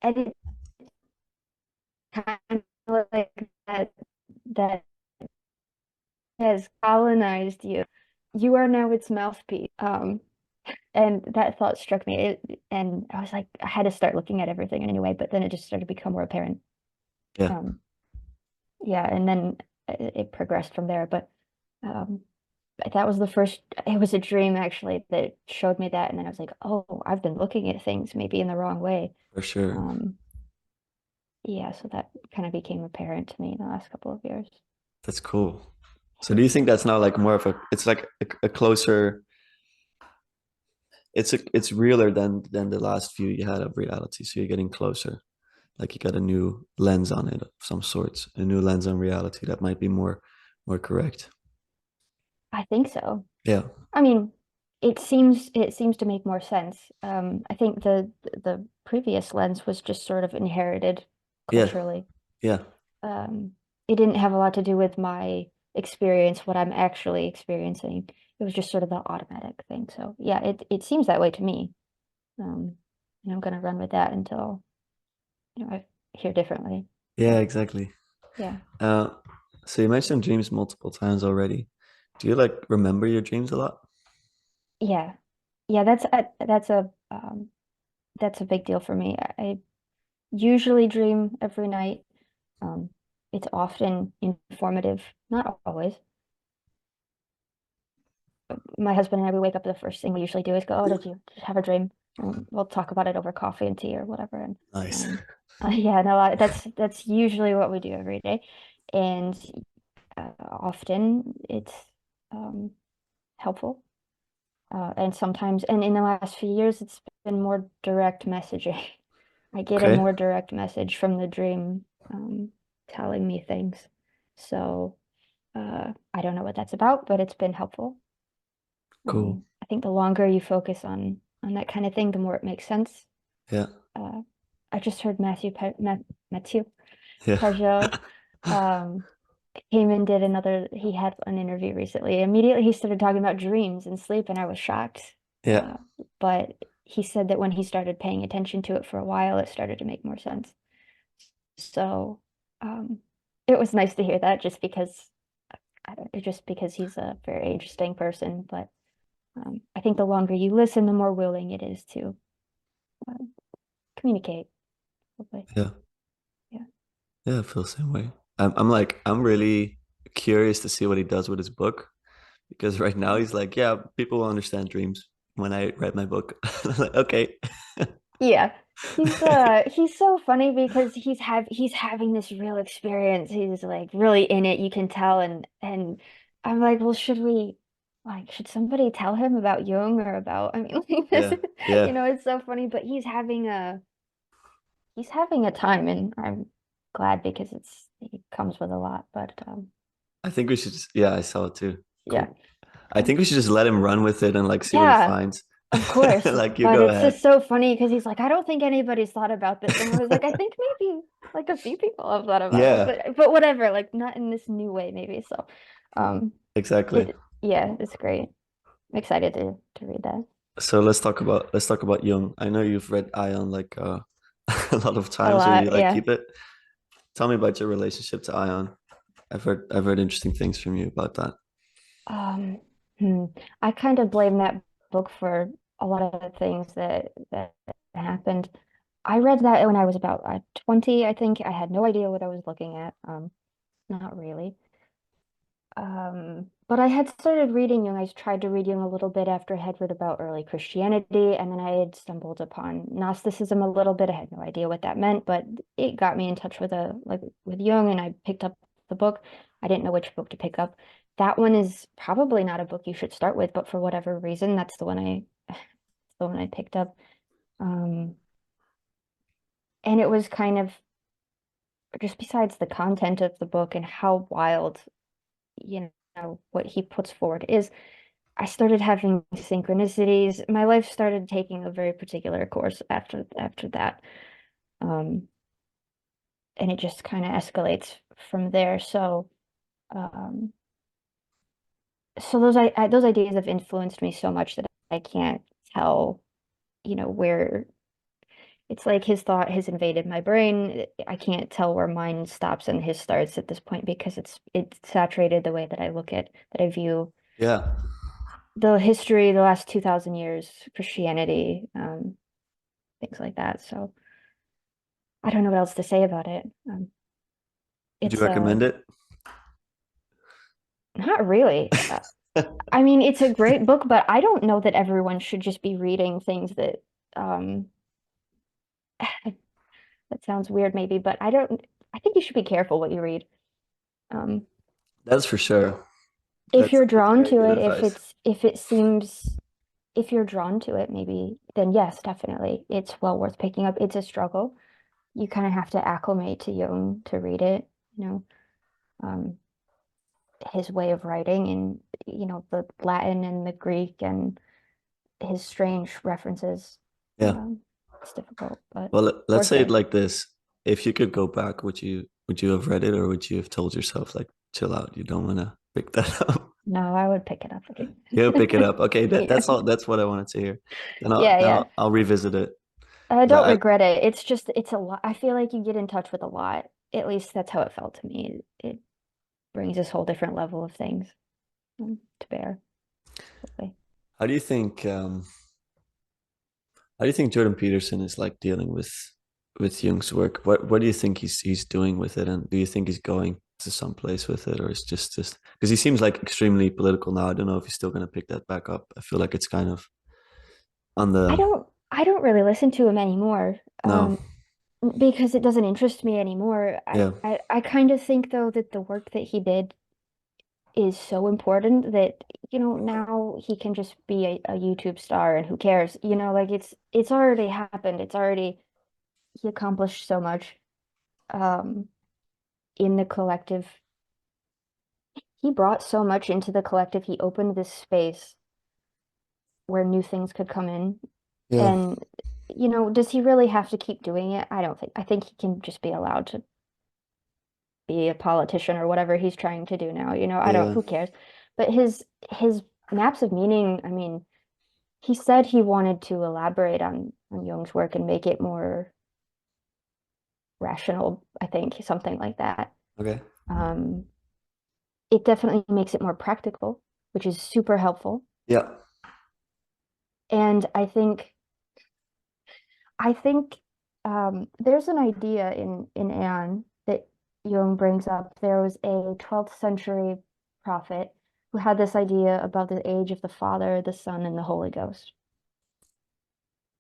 Speaker 2: and it kind of like that has colonized you. You are now its mouthpiece. And that thought struck me. And I was like, I had to start looking at everything in a new way, but then it just started to become more apparent.
Speaker 1: Yeah.
Speaker 2: Um, yeah, and then it progressed from there. But um, that was the first, it was a dream actually that showed me that. And then I was like, oh, I've been looking at things maybe in the wrong way.
Speaker 1: For sure.
Speaker 2: Um, yeah, so that kind of became apparent to me in the last couple of years.
Speaker 1: That's cool. So do you think that's now like more of a it's like a closer it's realer than the last view you had of reality. So you're getting closer. Like you got a new lens on it of some sorts, a new lens on reality that might be more correct.
Speaker 2: I think so.
Speaker 1: Yeah.
Speaker 2: I mean, it seems to make more sense. I think the previous lens was just sort of inherited
Speaker 1: Yeah.
Speaker 2: culturally.
Speaker 1: Yeah.
Speaker 2: Um, it didn't have a lot to do with my experience, what I'm actually experiencing. It was just sort of the automatic thing. So yeah, it seems that way to me. Um, and I'm gonna run with that until, I hear differently.
Speaker 1: Yeah,
Speaker 2: But
Speaker 1: exactly.
Speaker 2: yeah,
Speaker 1: Uh so you mentioned dreams multiple times already. Do you like remember your dreams a lot?
Speaker 2: yeah, yeah. That's a big deal for me. I usually dream every night. Um, it's often informative, not always. My husband and I, we wake up, the first thing we usually do is go, "Oh, did you just have a dream?" And we'll talk about it over coffee and tea or whatever. And
Speaker 1: Nice.
Speaker 2: um, yeah, no, that's usually what we do every day, and often it's um, helpful. And sometimes, and in the last few years, it's been more direct messaging. I get a
Speaker 1: Okay.
Speaker 2: more direct message from the dream, telling me things. So I don't know what that's about, but it's been helpful.
Speaker 1: Cool.
Speaker 2: I think the longer you focus on that kind of thing, the more it makes sense.
Speaker 1: Yeah.
Speaker 2: Uh, I just heard Matthieu
Speaker 1: Yeah.
Speaker 2: Pageau um, came and did another. He had an interview recently. Immediately, he started talking about dreams and sleep, and I was shocked.
Speaker 1: Yeah.
Speaker 2: Uh, but he said that when he started paying attention to it for a while, it started to make more sense. So um, it was nice to hear that, just because just because he's a very interesting person. But I think the longer you listen, the more willing it is to uh, communicate. Hopefully.
Speaker 1: Yeah.
Speaker 2: Yeah.
Speaker 1: Yeah, I feel the same way. I'm like, I'm really curious to see what he does with his book because right now he's like, yeah, people will understand dreams when I write my book. I'm like, okay.
Speaker 2: Yeah. He's so funny because he's having this real experience. He's like really in it, you can tell, and I'm like, well, should somebody tell him about Jung or about, I mean, like this,
Speaker 1: Yeah, yeah.
Speaker 2: it's so funny, but he's having a time, and I'm glad because it comes with a lot, but
Speaker 1: I think we should just, yeah, I saw it too.
Speaker 2: yeah.
Speaker 1: Cool. I think we should just let him run with it and like see what he
Speaker 2: Yeah,
Speaker 1: finds.
Speaker 2: of course.
Speaker 1: Like you
Speaker 2: But
Speaker 1: go
Speaker 2: it's
Speaker 1: ahead.
Speaker 2: just so funny because he's like, I don't think anybody's thought about this. And I was like, I think maybe like a few people have thought about it,
Speaker 1: Yeah,
Speaker 2: but whatever, like not in this new way, maybe. So um
Speaker 1: exactly.
Speaker 2: yeah, it's great. I'm excited to read that.
Speaker 1: So let's talk about Jung. I know you've read Ion like a lot of
Speaker 2: A
Speaker 1: times or you
Speaker 2: lot,
Speaker 1: like
Speaker 2: yeah.
Speaker 1: keep it. Tell me about your relationship to Ion. I've heard interesting things from you about that.
Speaker 2: Um hmm. I kind of blame that book for a lot of the things that happened. I read that when I was about 20, I think. I had no idea what I was looking at. Not really. But I had started reading Jung. I tried to read Jung a little bit after I had read about early Christianity, and then I had stumbled upon Gnosticism a little bit. I had no idea what that meant, but it got me in touch with with Jung, and I picked up the book. I didn't know which book to pick up. That one is probably not a book you should start with, but for whatever reason, that's the one the one I picked up. Um, and it was kind of, just besides the content of the book and how wild, what he puts forward is, I started having synchronicities. My life started taking a very particular course after that. Um, and it just kind of escalates from there. Um, so those ideas have influenced me so much that I can't tell, where it's like his thought has invaded my brain. I can't tell where mine stops and his starts at this point because it's saturated the way that I view
Speaker 1: Yeah.
Speaker 2: the history, the last 2000 years, Christianity, things like that. So I don't know what else to say about it.
Speaker 1: Would you
Speaker 2: It's
Speaker 1: recommend it?
Speaker 2: not really. I mean, it's a great book, but I don't know that everyone should just be reading things that um that sounds weird maybe, but I think you should be careful what you read. Um
Speaker 1: That's for sure.
Speaker 2: if you're
Speaker 1: That's
Speaker 2: drawn
Speaker 1: very
Speaker 2: to
Speaker 1: good
Speaker 2: it,
Speaker 1: advice.
Speaker 2: if it seems if you're drawn to it, maybe then yes, definitely. It's well worth picking up. It's a struggle. You kind of have to acclimate to Jung to read it, you know. Um his way of writing and the Latin and the Greek and his strange references.
Speaker 1: Yeah.
Speaker 2: Um, it's difficult, but
Speaker 1: Well, let's
Speaker 2: worth
Speaker 1: say it
Speaker 2: it.
Speaker 1: like this. If you could go back, would you have read it, or would you have told yourself like chill out, you don't want to pick that up?
Speaker 2: No, I would pick it up again.
Speaker 1: You'll pick it up. Okay,
Speaker 2: Yeah.
Speaker 1: that's all, that's what I wanted to hear.
Speaker 2: Yeah, yeah.
Speaker 1: I'll revisit it.
Speaker 2: I
Speaker 1: 'Cause
Speaker 2: don't regret it. It's just it's a lot. I feel like you get in touch with a lot. At least that's how it felt to me. It brings this whole different level of things to bear. Hopefully.
Speaker 1: how do you think how do you think Jordan Peterson is like dealing with Jung's work? What do you think he's doing with it, and do you think he's going to some place with it, or is just because he seems like extremely political now? I don't know if he's still going to pick that back up. I feel like it's kind of on the
Speaker 2: I don't really listen to him anymore.
Speaker 1: no,
Speaker 2: Because it doesn't interest me anymore.
Speaker 1: yeah,
Speaker 2: I kind of think though that the work that he did is so important that, now he can just be a YouTube star and who cares? Like it's already happened. It's already he accomplished so much um in the collective. He brought so much into the collective. He opened this space where new things could come in.
Speaker 1: yeah,
Speaker 2: And, does he really have to keep doing it? I don't think. I think he can just be allowed to be a politician or whatever he's trying to do now. I don't,
Speaker 1: yeah,
Speaker 2: who cares? But his maps of meaning, I mean, he said he wanted to elaborate on Jung's work and make it more rational, I think, something like that.
Speaker 1: okay,
Speaker 2: Um, it definitely makes it more practical, which is super helpful.
Speaker 1: yeah,
Speaker 2: And I think there's an idea in Aion that Jung brings up. There was a 12th century prophet who had this idea about the age of the Father, the Son, and the Holy Ghost.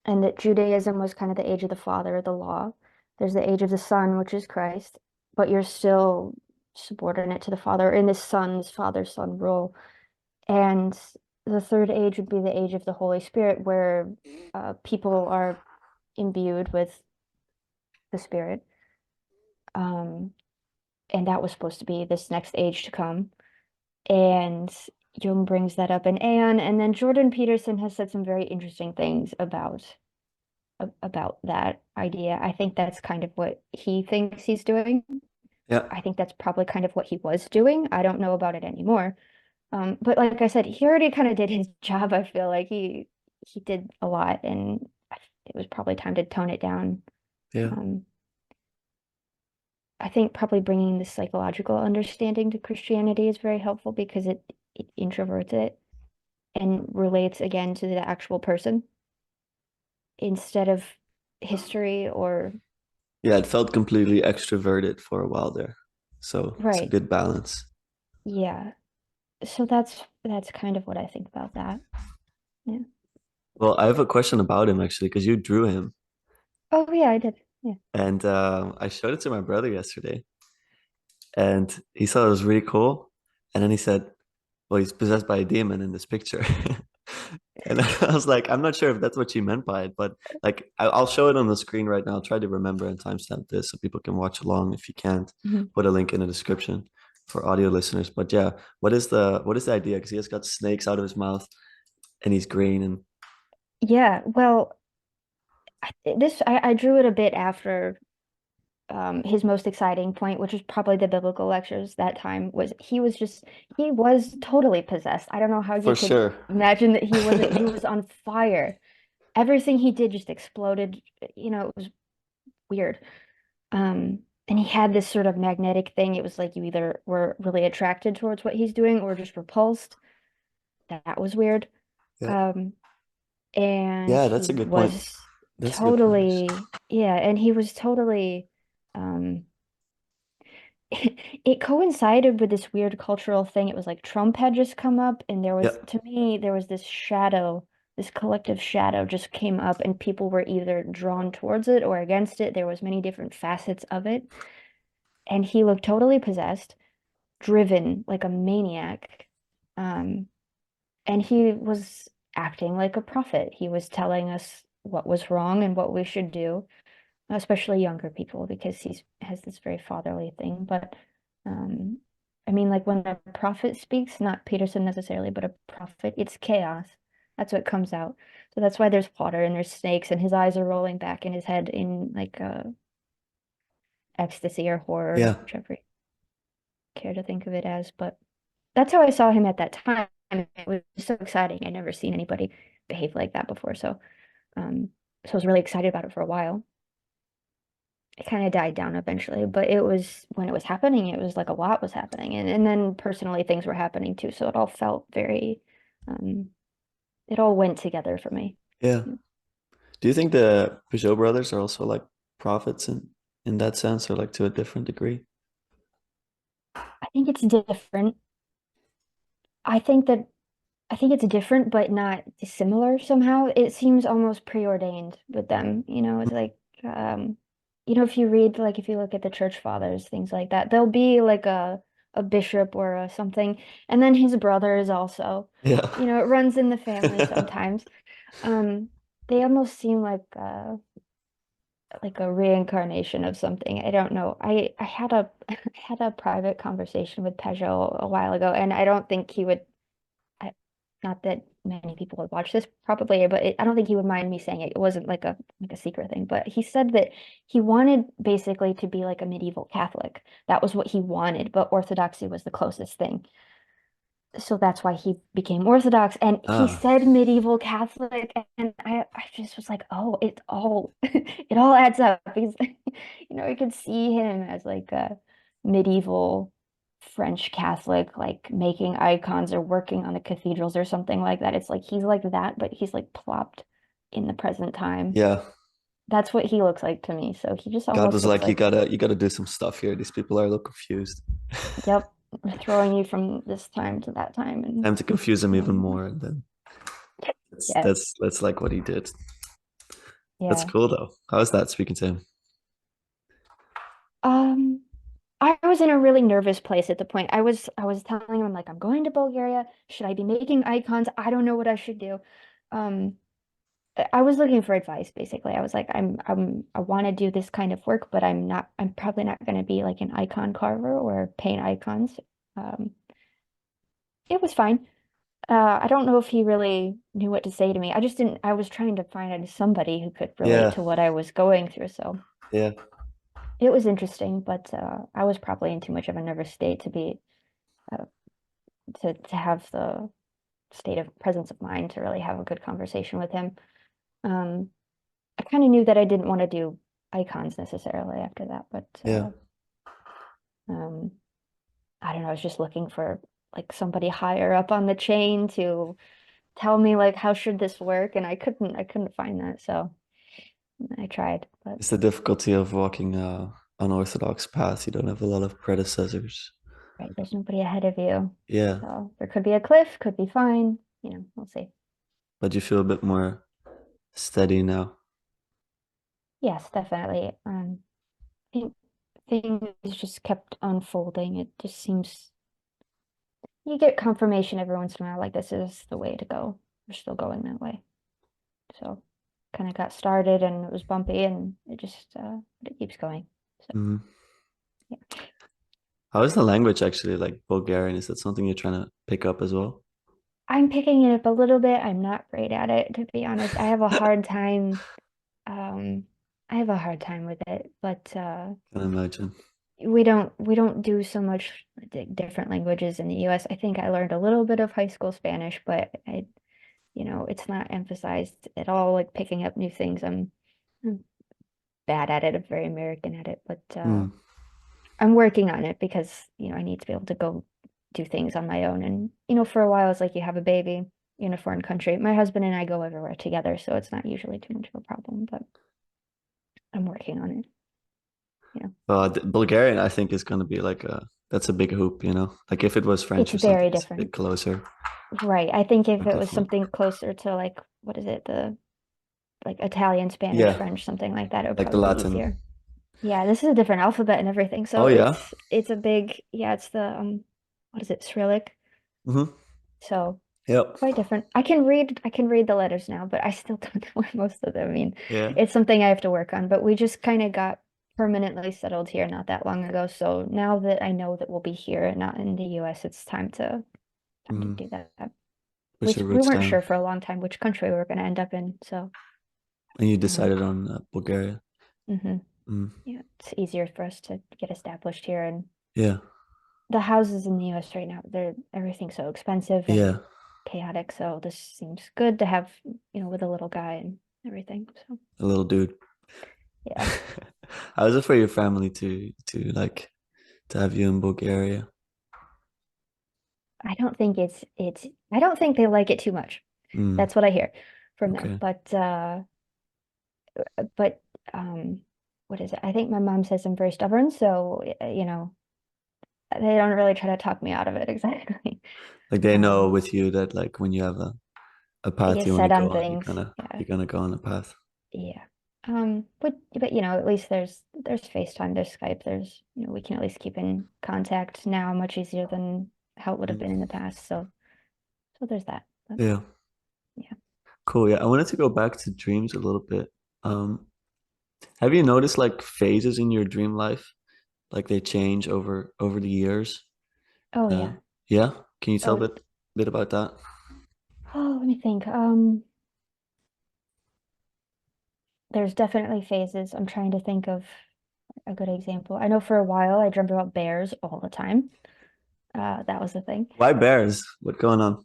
Speaker 2: And that Judaism was kind of the age of the Father, the law. There's the age of the Son, which is Christ, but you're still subordinate to the Father in this Father, Son rule. And the third age would be the age of the Holy Spirit, where people are imbued with the Spirit. Um, and that was supposed to be this next age to come. And Jung brings that up in Aeon, and then Jordan Peterson has said some very interesting things about that idea. I think that's kind of what he thinks he's doing.
Speaker 1: yeah,
Speaker 2: I think that's probably kind of what he was doing. I don't know about it anymore. But like I said, he already kind of did his job. I feel like he did a lot, and it was probably time to tone it down.
Speaker 1: yeah,
Speaker 2: Um, I think probably bringing the psychological understanding to Christianity is very helpful because it introverts it and relates again to the actual person instead of history or
Speaker 1: yeah. It felt completely extroverted for a while there, so it's a
Speaker 2: right.
Speaker 1: good balance.
Speaker 2: Yeah. So that's kind of what I think about that. Yeah.
Speaker 1: Well, I have a question about him actually, because you drew him,
Speaker 2: Oh yeah, I did. Yeah.
Speaker 1: and I showed it to my brother yesterday, and he thought it was really cool. And then he said, "Well, he's possessed by a demon in this picture." And I was like, "I'm not sure if that's what you meant by it, but like, I'll show it on the screen right now. I'll try to remember and timestamp this so people can watch along. If you can't,
Speaker 2: Mhm.
Speaker 1: put a link in the description for audio listeners. But yeah, what is the idea? Because he has got snakes out of his mouth, and he's green, and
Speaker 2: Yeah, well, I drew it a bit after his most exciting point, which was probably the biblical lectures that time, was he was totally possessed. I don't know how you
Speaker 1: for
Speaker 2: could
Speaker 1: sure,
Speaker 2: imagine that he was on fire. Everything he did just exploded. It was weird. And he had this sort of magnetic thing. It was like you either were really attracted towards what he's doing or just repulsed. That was weird.
Speaker 1: yeah,
Speaker 2: Um, and
Speaker 1: yeah.
Speaker 2: he
Speaker 1: That's a good point.
Speaker 2: was
Speaker 1: That's a good point.
Speaker 2: totally, yeah, and he was totally um it coincided with this weird cultural thing. It was like Trump had just come up, and there
Speaker 1: Yeah.
Speaker 2: was, to me, there was this shadow, this collective shadow just came up, and people were either drawn towards it or against it. There was many different facets of it, and he looked totally possessed, driven like a maniac. Um, and he was acting like a prophet. He was telling us what was wrong and what we should do, especially younger people, because he has this very fatherly thing. But um, I mean, like when a prophet speaks, not Peterson necessarily, but a prophet, it's chaos. That's what comes out. So that's why there's water and there's snakes, and his eyes are rolling back in his head in like ecstasy or horror,
Speaker 1: Yeah.
Speaker 2: whichever you care to think of it as. But that's how I saw him at that time. It was so exciting. I'd never seen anybody behave like that before. Um, so I was really excited about it for a while. It kind of died down eventually, but it was when it was happening, it was like a lot was happening. And then personally things were happening too. So it all felt very um it all went together for me.
Speaker 1: Yeah. Do you think the Pageau brothers are also like prophets in that sense, or like to a different degree?
Speaker 2: I think it's different. I think that I think it's different, but not dissimilar somehow. It seems almost preordained with them. It's like, if you read, like, if you look at the church fathers, things like that, there'll be like a bishop or a something, and then his brother is also,
Speaker 1: Yeah.
Speaker 2: it runs in the family sometimes. Um, they almost seem like a reincarnation of something. I don't know. I had a I had a private conversation with Pageau a while ago, and I don't think he would. I, not that many people would watch this probably, but I don't think he would mind me saying it. It wasn't like a secret thing, but he said that he wanted basically to be like a medieval Catholic. That was what he wanted, but Orthodoxy was the closest thing. So that's why he became Orthodox. And he
Speaker 1: Ah,
Speaker 2: said medieval Catholic, and I just was like, oh, it's all it all adds up. He's you could see him as like a medieval French Catholic, like making icons or working on the cathedrals or something like that. It's like he's like that, but he's like plopped in the present time.
Speaker 1: yeah.
Speaker 2: That's what he looks like to me. So he just
Speaker 1: God
Speaker 2: almost
Speaker 1: was
Speaker 2: looks
Speaker 1: like,
Speaker 2: like,
Speaker 1: you gotta do some stuff here. These people are a little confused.
Speaker 2: yep, we're throwing you from this time to that time and
Speaker 1: Time to confuse them even
Speaker 2: um,
Speaker 1: more, and then
Speaker 2: yeah,
Speaker 1: that's like what he did. That's
Speaker 2: yeah.
Speaker 1: cool though. How is that speaking to him?
Speaker 2: Um, I was in a really nervous place at the point. I was telling him like I'm going to Bulgaria. Should I be making icons? I don't know what I should do. Um, I was looking for advice basically. I was like I want to do this kind of work, but I'm probably not going to be like an icon carver or paint icons. Um, it was fine. I don't know if he really knew what to say to me. I just didn't I was trying to find somebody who could relate
Speaker 1: Yeah,
Speaker 2: to what I was going through, so
Speaker 1: yeah.
Speaker 2: it was interesting, but I was probably in too much of a nervous state to be uh, to have the state of presence of mind to really have a good conversation with him. Um, I kind of knew that I didn't want to do icons necessarily after that, but
Speaker 1: Yeah.
Speaker 2: um, I don't know. I was just looking for like somebody higher up on the chain to tell me like how should this work, and I couldn't find that, so I tried, but
Speaker 1: It's the difficulty of walking unorthodox paths. You don't have a lot of predecessors.
Speaker 2: right, there's nobody ahead of you,
Speaker 1: Yeah.
Speaker 2: so there could be a cliff, could be fine, we'll see.
Speaker 1: But you feel a bit more steady now.
Speaker 2: Yes, definitely. I think things just kept unfolding. It just seems you get confirmation every once in a while, like this is the way to go. We're still going that way. So kind of got started and it was bumpy and it keeps going. So
Speaker 1: Mhm.
Speaker 2: yeah.
Speaker 1: How is the language actually like Bulgarian? Is that something you're trying to pick up as well?
Speaker 2: I'm picking it up a little bit. I'm not great at it, to be honest. Um I have a hard time with it, but
Speaker 1: Can imagine.
Speaker 2: we don't do so much different languages in the US. I think I learned a little bit of high school Spanish, but it's not emphasized at all, like picking up new things. I'm bad at it. I'm very American at it, but
Speaker 1: Hmm.
Speaker 2: I'm working on it because, I need to be able to go do things on my own. And, for a while, it's like you have a baby in a foreign country. My husband and I go everywhere together, so it's not usually too much of a problem, but I'm working on it. you know,
Speaker 1: Bulgarian, I think, is going to be like a that's a big hoop, you know. Like if it was
Speaker 2: it's
Speaker 1: French or something,
Speaker 2: very
Speaker 1: it's a bit
Speaker 2: different.
Speaker 1: closer.
Speaker 2: Right. I think if
Speaker 1: But
Speaker 2: it was
Speaker 1: definitely,
Speaker 2: something closer to like what is it, the like Italian, Spanish,
Speaker 1: yeah,
Speaker 2: French, something like that, it would
Speaker 1: like the
Speaker 2: probably be
Speaker 1: Latin.
Speaker 2: easier. Yeah, this is a different alphabet and everything.
Speaker 1: Oh
Speaker 2: So
Speaker 1: yeah.
Speaker 2: it's a big, yeah, it's the what is it, Cyrillic?
Speaker 1: Mm-hmm.
Speaker 2: So
Speaker 1: Yep.
Speaker 2: quite different. I can read the letters now, but I still don't know what most of them mean.
Speaker 1: Yeah.
Speaker 2: It's something I have to work on, but we just kind of got permanently settled here not that long ago. So now that I know that we'll be here and not in the US, it's time to
Speaker 1: Mm.
Speaker 2: do that.
Speaker 1: Push your
Speaker 2: We
Speaker 1: roots
Speaker 2: weren't
Speaker 1: down,
Speaker 2: sure for a long time which country we were going to end up in. So,
Speaker 1: and you
Speaker 2: um,
Speaker 1: decided on Bulgaria.
Speaker 2: hmm
Speaker 1: Mm.
Speaker 2: yeah, it's easier for us to get established here. And
Speaker 1: Yeah.
Speaker 2: the houses in the US right now, they're everything's so expensive and
Speaker 1: Yeah.
Speaker 2: chaotic. So this seems good to have, with a little guy and everything. So
Speaker 1: A little dude.
Speaker 2: yeah,
Speaker 1: How is it for your family to like to have you in Bulgaria?
Speaker 2: I don't think they like it too much.
Speaker 1: Mm.
Speaker 2: That's what I hear from them.
Speaker 1: Okay.
Speaker 2: But what is it? I think my mom says I'm very stubborn, so they don't really try to talk me out of it exactly.
Speaker 1: Like they know
Speaker 2: Um,
Speaker 1: with you that like when you have a
Speaker 2: I
Speaker 1: path
Speaker 2: get
Speaker 1: you want to
Speaker 2: set on
Speaker 1: go on,
Speaker 2: things. Yeah,
Speaker 1: you're gonna go on a path.
Speaker 2: yeah. But at least there's FaceTime, there's Skype, there's we can at least keep in contact now, much easier than how it would have
Speaker 1: Mm.
Speaker 2: been in the past. So there's that. But
Speaker 1: Yeah.
Speaker 2: yeah.
Speaker 1: Cool. Yeah. I wanted to go back to dreams a little bit. Um, have you noticed like phases in your dream life? Like they change over the years?
Speaker 2: Oh
Speaker 1: Uh,
Speaker 2: yeah.
Speaker 1: yeah. Can you tell
Speaker 2: Oh,
Speaker 1: a bit about that?
Speaker 2: let me think. There's definitely phases. I'm trying to think of a good example. I know for a while I dreamt about bears all the time. That was the thing.
Speaker 1: Why bears? What's going on?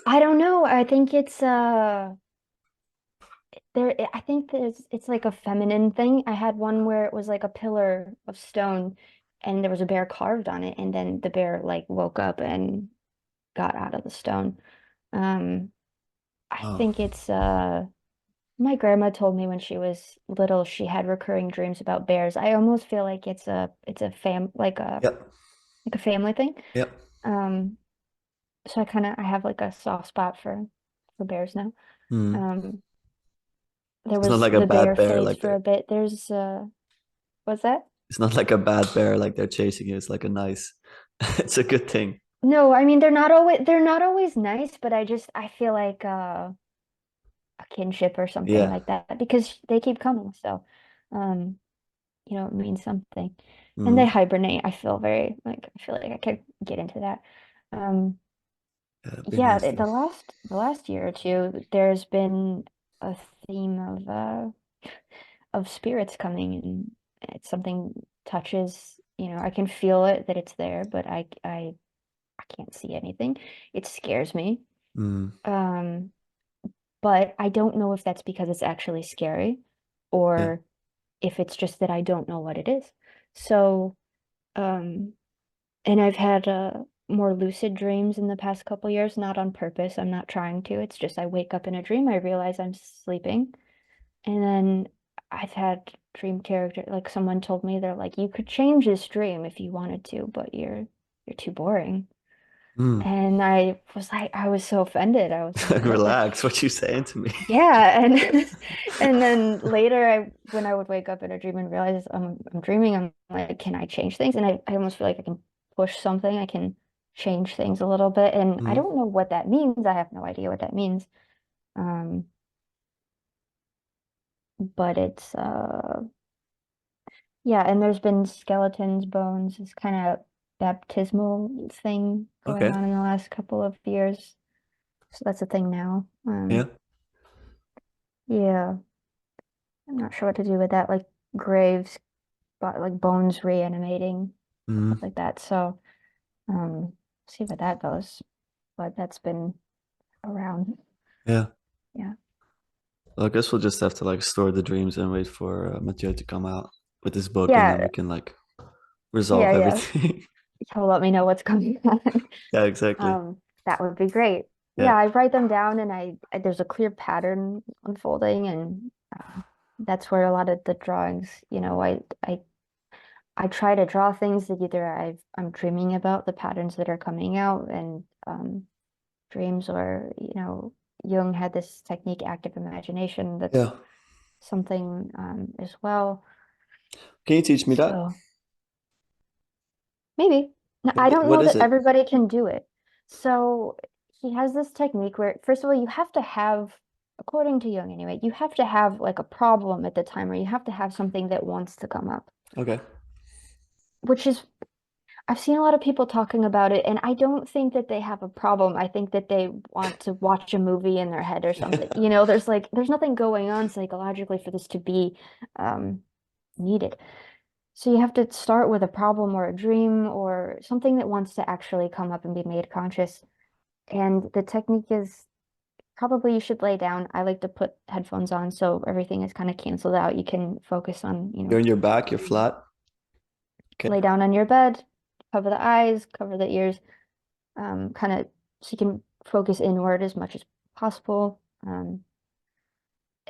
Speaker 2: I don't know. I think it's I think it's like a feminine thing. I had one where it was like a pillar of stone and there was a bear carved on it, and then the bear like woke up and got out of the stone. Um, I
Speaker 1: Oh,
Speaker 2: think it's my grandma told me when she was little she had recurring dreams about bears. I almost feel like it's a fam
Speaker 1: yep,
Speaker 2: like a family thing.
Speaker 1: yep.
Speaker 2: Um, so I have like a soft spot for bears now.
Speaker 1: Hmm.
Speaker 2: Um, there
Speaker 1: It's not
Speaker 2: was
Speaker 1: like a
Speaker 2: the
Speaker 1: bad
Speaker 2: bear
Speaker 1: bear
Speaker 2: phase
Speaker 1: like
Speaker 2: for
Speaker 1: they're.
Speaker 2: a bit. What's that?
Speaker 1: It's not like a bad bear like they're chasing you. It's like a nice. It's a good thing.
Speaker 2: No, I mean they're not always nice, but I feel like a kinship or something
Speaker 1: Yeah.
Speaker 2: like that because they keep coming. So, um, it means something. And they
Speaker 1: Mm.
Speaker 2: hibernate. I feel like I could get into that. Um,
Speaker 1: Yeah, it'd be
Speaker 2: yeah,
Speaker 1: nice to.
Speaker 2: the last year or two, there's been a theme of spirits coming, and it's something touches, I can feel it that it's there, but I can't see anything. It scares me.
Speaker 1: Mm.
Speaker 2: Um, but I don't know if that's because it's actually scary
Speaker 1: Yeah.
Speaker 2: or if it's just that I don't know what it is. So, um, and I've had more lucid dreams in the past couple years, not on purpose. I'm not trying to. It's just I wake up in a dream, I realize I'm sleeping, and then I've had dream character like someone told me they're like, you could change this dream if you wanted to, but you're too boring.
Speaker 1: Mm.
Speaker 2: And I was so offended. I was like, what? Like,
Speaker 1: Relax. What you saying to me?
Speaker 2: yeah. And and then later when I would wake up in a dream and realize I'm dreaming, I'm like, can I change things? And I almost feel like I can push something. I can change things a little bit. And I
Speaker 1: Mm.
Speaker 2: don't know what that means. I have no idea what that means. Um, but it's yeah, and there's been skeletons, bones, this kind of baptismal thing going
Speaker 1: Okay.
Speaker 2: on in the last couple of years. So that's a thing now.
Speaker 1: Yeah.
Speaker 2: Yeah, I'm not sure what to do with that, like graves, but like bones reanimating, stuff
Speaker 1: Mm.
Speaker 2: like that. So, see where that goes. But that's been around.
Speaker 1: Yeah.
Speaker 2: Yeah.
Speaker 1: Well, I guess we'll just have to like store the dreams and wait for Matthieu to come out with his book, and then
Speaker 2: Yeah,
Speaker 1: we can like resolve
Speaker 2: yeah.
Speaker 1: everything.
Speaker 2: He'll let me know what's coming on.
Speaker 1: Yeah, exactly.
Speaker 2: That would be great. Yeah,
Speaker 1: Yeah.
Speaker 2: I write them down and there's a clear pattern unfolding and that's where a lot of the drawings, I I try to draw things that either I'm dreaming about the patterns that are coming out and dreams, or Jung had this technique, active imagination, that's
Speaker 1: Yeah.
Speaker 2: something as well.
Speaker 1: Can you teach me that?
Speaker 2: So maybe. Now, I don't
Speaker 1: What
Speaker 2: know
Speaker 1: is
Speaker 2: that
Speaker 1: it?
Speaker 2: everybody can do it. So he has this technique where, first of all, you have to have, according to Jung anyway, you have to have like a problem at the time, or you have to have something that wants to come up,
Speaker 1: Okay.
Speaker 2: which is, I've seen a lot of people talking about it, and I don't think that they have a problem. I think that they want to watch a movie in their head or something. There's nothing going on psychologically for this to be um, needed. So you have to start with a problem or a dream or something that wants to actually come up and be made conscious. And the technique is, probably you should lay down. I like to put headphones on so everything is kind of canceled out. You can focus on,
Speaker 1: You're on your back, you're flat. Okay.
Speaker 2: lay down on your bed, cover the eyes, cover the ears, kind of so you can focus inward as much as possible.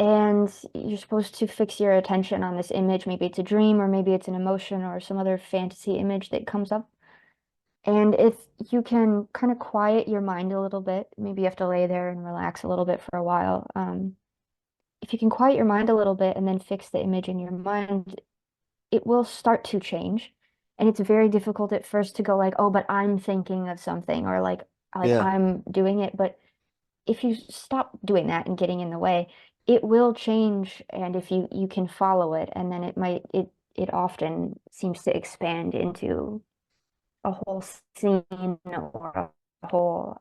Speaker 2: And you're supposed to fix your attention on this image. Maybe it's a dream, or maybe it's an emotion or some other fantasy image that comes up. And if you can kind of quiet your mind a little bit, maybe you have to lay there and relax a little bit for a while. If you can quiet your mind a little bit and then fix the image in your mind, it will start to change. And it's very difficult at first to go like, oh, but I'm thinking of something, or like
Speaker 1: Yeah.
Speaker 2: I'm doing it. But if you stop doing that and getting in the way, it will change. And if you can follow it, and then it often seems to expand into a whole scene or a whole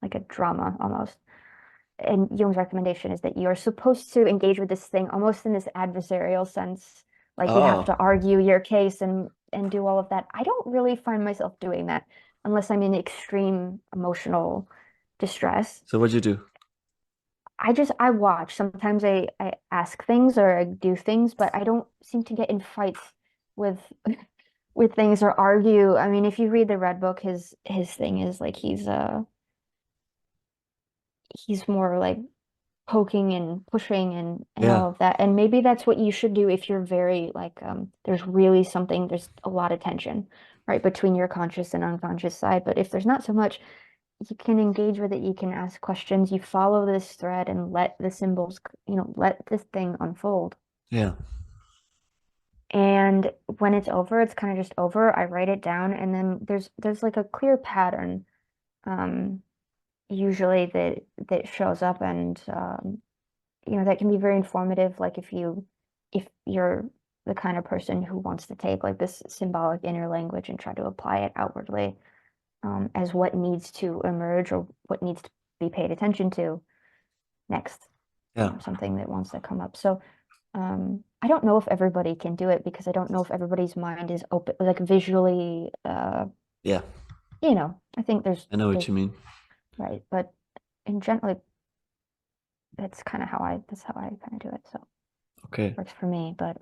Speaker 2: like a drama almost. And Jung's recommendation is that you're supposed to engage with this thing almost in this adversarial sense, like you have to
Speaker 1: Oh.
Speaker 2: argue your case and do all of that. I don't really find myself doing that unless I'm in extreme emotional distress.
Speaker 1: So what'd you do?
Speaker 2: I watch. Sometimes I ask things or I do things, but I don't seem to get in fights with with things or argue. I mean, if you read the Red Book, his thing is like he's more like poking and pushing and
Speaker 1: Yeah.
Speaker 2: all of that. And maybe that's what you should do if you're very like there's really something, there's a lot of tension, right, between your conscious and unconscious side. But if there's not so much, you can engage with it, you can ask questions, you follow this thread and let the symbols, let this thing unfold.
Speaker 1: Yeah.
Speaker 2: And when it's over, it's kind of just over. I write it down, and then there's like a clear pattern, um, usually that shows up, and that can be very informative. Like if you're the kind of person who wants to take like this symbolic inner language and try to apply it outwardly, as what needs to emerge or what needs to be paid attention to next,
Speaker 1: Yeah.
Speaker 2: something that wants to come up. So I don't know if everybody can do it because I don't know if everybody's mind is open, like visually,
Speaker 1: Yeah.
Speaker 2: I think
Speaker 1: I know what
Speaker 2: there's
Speaker 1: you mean.
Speaker 2: right, but in general, like, that's how I kind of do it. So
Speaker 1: Okay.
Speaker 2: works for me, but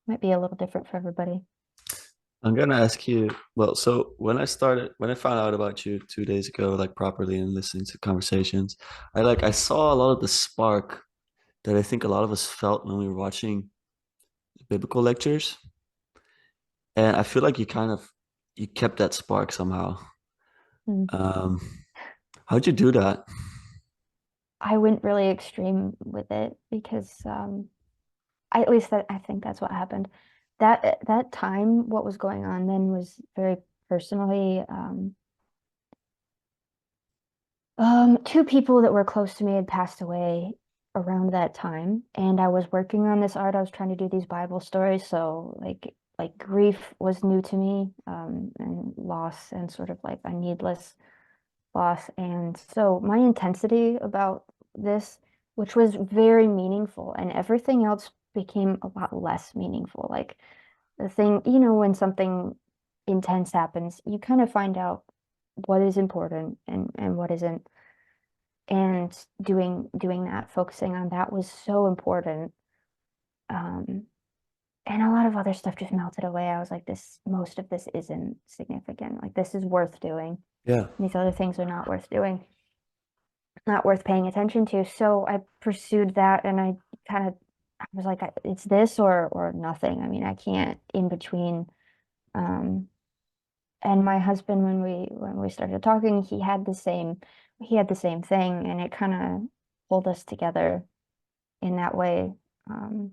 Speaker 2: might be a little different for everybody.
Speaker 1: I'm gonna ask you, well, so when I found out about you 2 days ago, like properly and listening to conversations, I saw a lot of the spark that I think a lot of us felt when we were watching biblical lectures. And I feel like you kept that spark somehow.
Speaker 2: Mm.
Speaker 1: Um, how'd you do that?
Speaker 2: I went really extreme with it because at least that I think that's what happened. That time, what was going on then was very personally. Two people that were close to me had passed away around that time, and I was working on this art. I was trying to do these Bible stories, so like grief was new to me, and loss and sort of like a needless loss. And so my intensity about this, which was very meaningful, and everything else became a lot less meaningful. Like the thing, when something intense happens, you kind of find out what is important and what isn't. And doing that, focusing on that was so important. Um, and a lot of other stuff just melted away. I was like, most of this isn't significant. Like this is worth doing.
Speaker 1: Yeah.
Speaker 2: These other things are not worth doing, not worth paying attention to. So I pursued that, and I kind of I was like, it's this or nothing. I mean, I can't in between. Um, and my husband, when we started talking, he had the same thing, and it kind of pulled us together in that way. Um,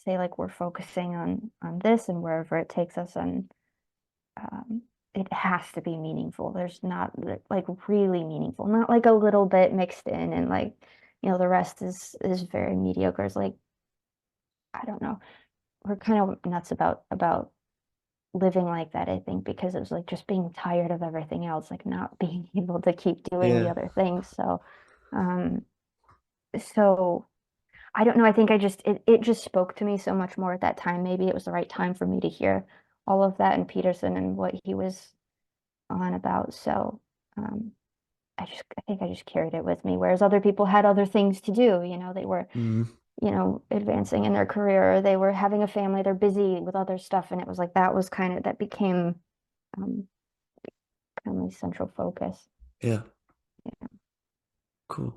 Speaker 2: Say like we're focusing on this and wherever it takes us, and um, it has to be meaningful. There's not like really meaningful, not like a little bit mixed in and like, the rest is very mediocre. It's like, I don't know. We're kind of nuts about living like that, I think, because it was like just being tired of everything else, like not being able to keep doing the
Speaker 1: Yeah.
Speaker 2: other things. Um, so I don't know. I think it just spoke to me so much more at that time. Maybe it was the right time for me to hear all of that and Peterson and what he was on about. So um, I think I just carried it with me. Whereas other people had other things to do. They were,
Speaker 1: Mm,
Speaker 2: advancing in their career, or they were having a family, they're busy with other stuff. And it was like that became um, kind of my central focus.
Speaker 1: yeah.
Speaker 2: Yeah.
Speaker 1: Cool.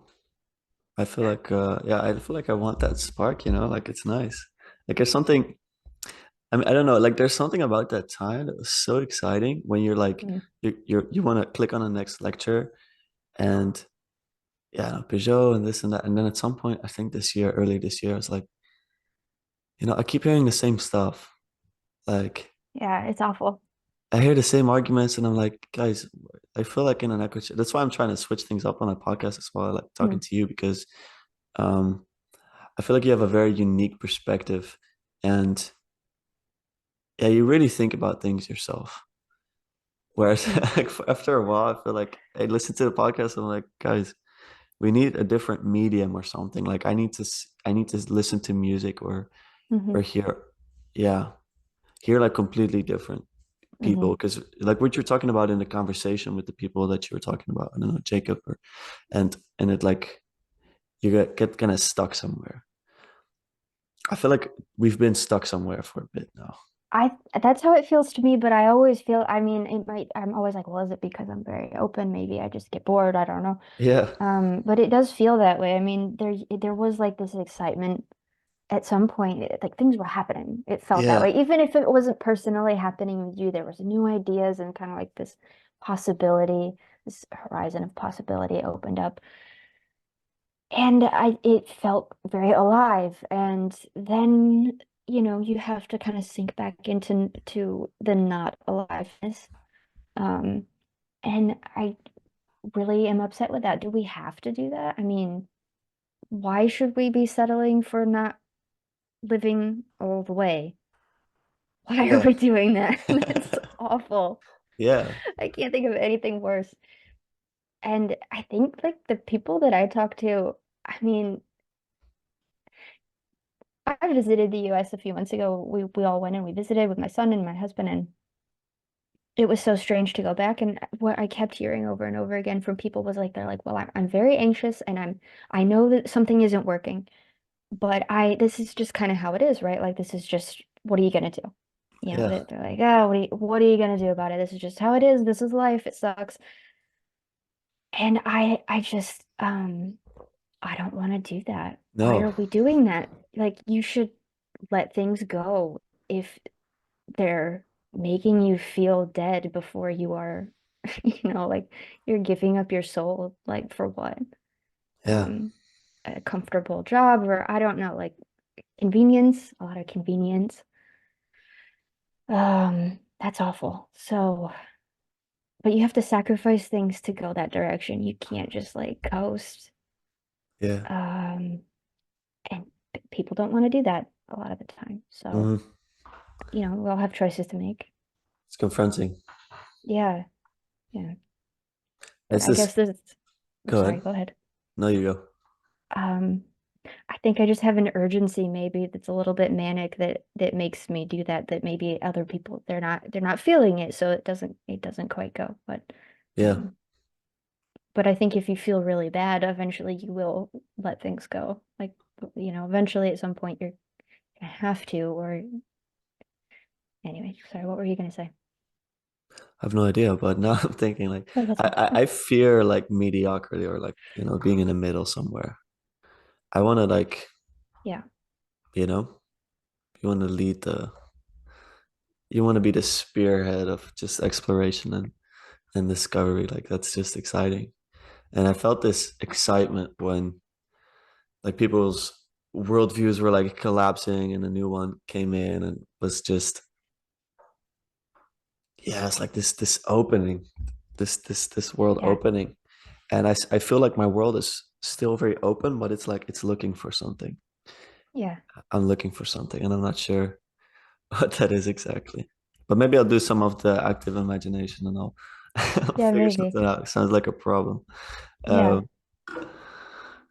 Speaker 1: I feel like yeah, I feel like I want that spark, like it's nice. Like there's something, I mean, I don't know, like there's something about that time that was so exciting when you're like
Speaker 2: Mm,
Speaker 1: you want to click on the next lecture and yeah, Pageau and this and that. And then at some point, I think early this year, I was like, I keep hearing the same stuff. Like
Speaker 2: yeah, it's awful.
Speaker 1: I hear the same arguments and I'm like, guys, I feel like in an echo chamber. That's why I'm trying to switch things up on a podcast as well. I like talking
Speaker 2: Mm,
Speaker 1: to you because um I feel like you have a very unique perspective and yeah, you really think about things yourself. Whereas
Speaker 2: mm,
Speaker 1: like after a while, I feel like I listen to the podcast and I'm like, guys, we need a different medium or something. Like I need to listen to music or
Speaker 2: hmm
Speaker 1: hear, yeah, hear like completely different people.
Speaker 2: hmm
Speaker 1: Because like what you're talking about in the conversation with the people that you were talking about, I don't know, Jacob and it like you get kind of stuck somewhere. I feel like we've been stuck somewhere for a bit now.
Speaker 2: I That's how it feels to me, but I always feel, I mean, I'm always like, well, is it because I'm very open? Maybe I just get bored. I don't know.
Speaker 1: Yeah,
Speaker 2: But it does feel that way. I mean, there was like this excitement at some point, like things were happening. It felt that
Speaker 1: yeah,
Speaker 2: way. Even if it wasn't personally happening with you, there was new ideas and kind of like this possibility, this horizon of possibility opened up. And it felt very alive. And then, you have to kind of sink back into the not aliveness. Um, and I really am upset with that. Do we have to do that? I mean, why should we be settling for not living all the way? Why are
Speaker 1: yeah,
Speaker 2: we doing that? It's awful.
Speaker 1: yeah,
Speaker 2: I can't think of anything worse. And I think like the people that I talk to, I mean, I visited the US a few months ago. We all went and we visited with my son and my husband, and it was so strange to go back. And what I kept hearing over and over again from people was like, they're like, well, I'm very anxious and I know that something isn't working, but this is just kind of how it is, right? Like this is just, what are you gonna do?
Speaker 1: yeah.
Speaker 2: They're like, oh, what are you gonna do about it? This is just how it is. This is life. It sucks. And I just I don't want to do that. Why
Speaker 1: No,
Speaker 2: are we doing that? Like you should let things go if they're making you feel dead before you are, like you're giving up your soul, like for what?
Speaker 1: yeah,
Speaker 2: Um, a comfortable job, or I don't know, like convenience, a lot of convenience. That's awful. So, but you have to sacrifice things to go that direction. You can't just like coast.
Speaker 1: yeah.
Speaker 2: Um, and people don't want to do that a lot of the time. So,
Speaker 1: Mhm.
Speaker 2: we all have choices to make.
Speaker 1: It's confronting.
Speaker 2: Yeah, yeah. But
Speaker 1: It's
Speaker 2: I guess
Speaker 1: this.
Speaker 2: this, oh,
Speaker 1: Go
Speaker 2: sorry,
Speaker 1: ahead.
Speaker 2: go ahead.
Speaker 1: No, you go.
Speaker 2: Um, I think I just have an urgency maybe that's a little bit manic that makes me do that, that maybe other people they're not feeling it, so it doesn't quite go.
Speaker 1: Yeah,
Speaker 2: Um but I think if you feel really bad, eventually you will let things go. Like, eventually at some point you're gonna have to, or anyway, sorry, what were you gonna say?
Speaker 1: I have no idea, but now I'm thinking like
Speaker 2: Oh, that's fine.
Speaker 1: I fear like mediocrity or like being in the middle somewhere. I want to like
Speaker 2: Yeah.
Speaker 1: you know, you want to lead the, you want to be the spearhead of just exploration and discovery. Like that's just exciting. And I felt this excitement when like people's worldviews were like collapsing and a new one came in and was just, yeah, it's like this opening, this world
Speaker 2: Yeah.
Speaker 1: opening. And I feel like my world is still very open, but it's like it's looking for something.
Speaker 2: Yeah.
Speaker 1: I'm looking for something and I'm not sure what that is exactly. But maybe I'll do some of the active imagination and I'll
Speaker 2: Yeah,
Speaker 1: figure
Speaker 2: maybe.
Speaker 1: something out. Sounds like a problem.
Speaker 2: Yeah.
Speaker 1: Uh,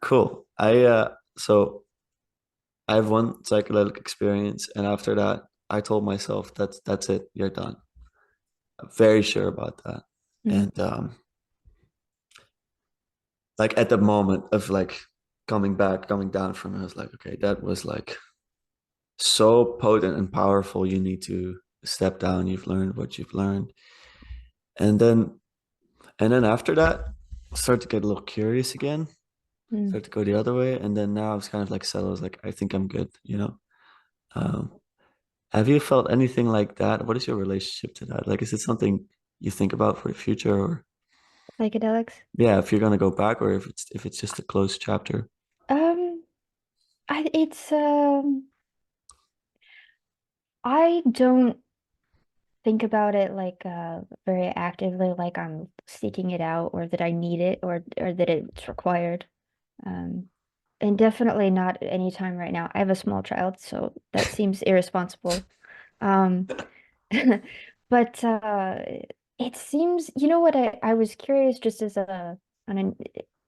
Speaker 1: cool. So I have one psychedelic experience, and after that, I told myself that's it. You're done. I'm very sure about that.
Speaker 2: Mm,
Speaker 1: And like at the moment of like coming down from it, I was like, okay, that was like so potent and powerful. You need to step down. You've learned what you've learned, and then after that, I started to get a little curious again.
Speaker 2: mm.
Speaker 1: Started to go the other way, and then now I was kind of like settled. I was like, I think I'm good. Um, have you felt anything like that? What is your relationship to that? Like, is it something you think about for the future, or
Speaker 2: Psychedelics.
Speaker 1: yeah, if you're gonna go back, or if it's just a closed chapter?
Speaker 2: Um, it's I don't think about it like very actively, like I'm seeking it out or that I need it or that it's required. Um, and definitely not anytime right now. I have a small child, so that seems irresponsible. Um, but it seems, you know what, I was curious just as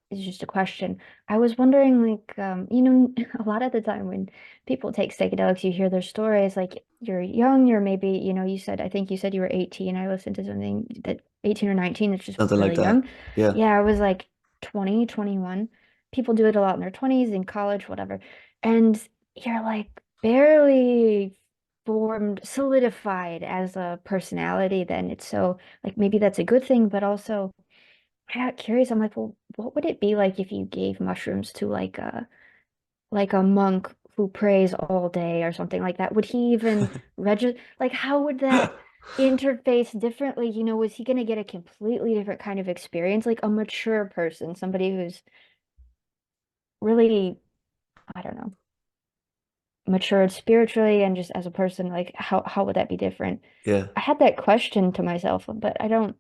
Speaker 2: it's just a question. I was wondering, like, a lot of the time when people take psychedelics, you hear their stories, like you're young, you're maybe, you said, I think you said you were 18. I listened to something that 18 or 19, it's just
Speaker 1: Something like
Speaker 2: really
Speaker 1: that.
Speaker 2: young.
Speaker 1: Yeah.
Speaker 2: Yeah, I was like 20, 21. People do it a lot in their 20s, in college, whatever. And you're like barely formed, solidified as a personality, then it's so like maybe that's a good thing, but also I got curious. I'm like, well, what would it be like if you gave mushrooms to like a monk who prays all day or something like that? Would he even register? Like, how would that interface differently? Was he going to get a completely different kind of experience? Like a mature person, somebody who's really, I don't know, matured spiritually and just as a person, like how would that be different?
Speaker 1: Yeah.
Speaker 2: I had that question to myself, but I don't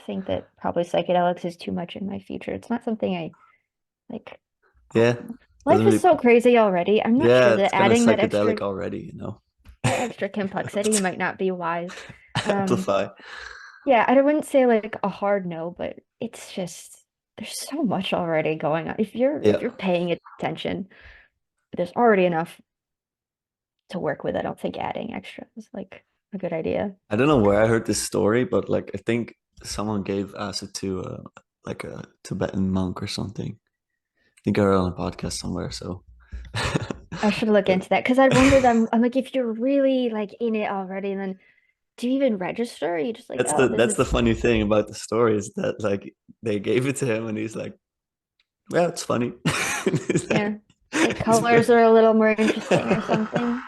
Speaker 2: think that probably psychedelics is too much in my future. It's not something I like. I
Speaker 1: Yeah.
Speaker 2: don't know.
Speaker 1: Doesn't
Speaker 2: Life is
Speaker 1: really.
Speaker 2: so crazy already. I'm not
Speaker 1: Yeah,
Speaker 2: sure
Speaker 1: it's
Speaker 2: that
Speaker 1: kind of
Speaker 2: adding
Speaker 1: psychedelic already.
Speaker 2: that extra complexity might not be wise. Um,
Speaker 1: Amplify.
Speaker 2: yeah, I wouldn't say like a hard no, but it's just there's so much already going on. If
Speaker 1: Yeah.
Speaker 2: you're paying attention, there's already enough to work with. I don't think adding extra is like a good idea.
Speaker 1: I don't know where I heard this story, but like I think someone gave acid to like a Tibetan monk or something. I think I heard it on a podcast somewhere. So
Speaker 2: I should look into that because I'd wondered. I'm like, if you're really like in it already, then do you even register? Or are you just like, oh, this
Speaker 1: that's the
Speaker 2: is
Speaker 1: funny thing about the story is that like they gave it to him and he's like, well, it's funny. he's
Speaker 2: yeah,
Speaker 1: like,
Speaker 2: like
Speaker 1: he's
Speaker 2: colors
Speaker 1: like,
Speaker 2: are a little more interesting or something,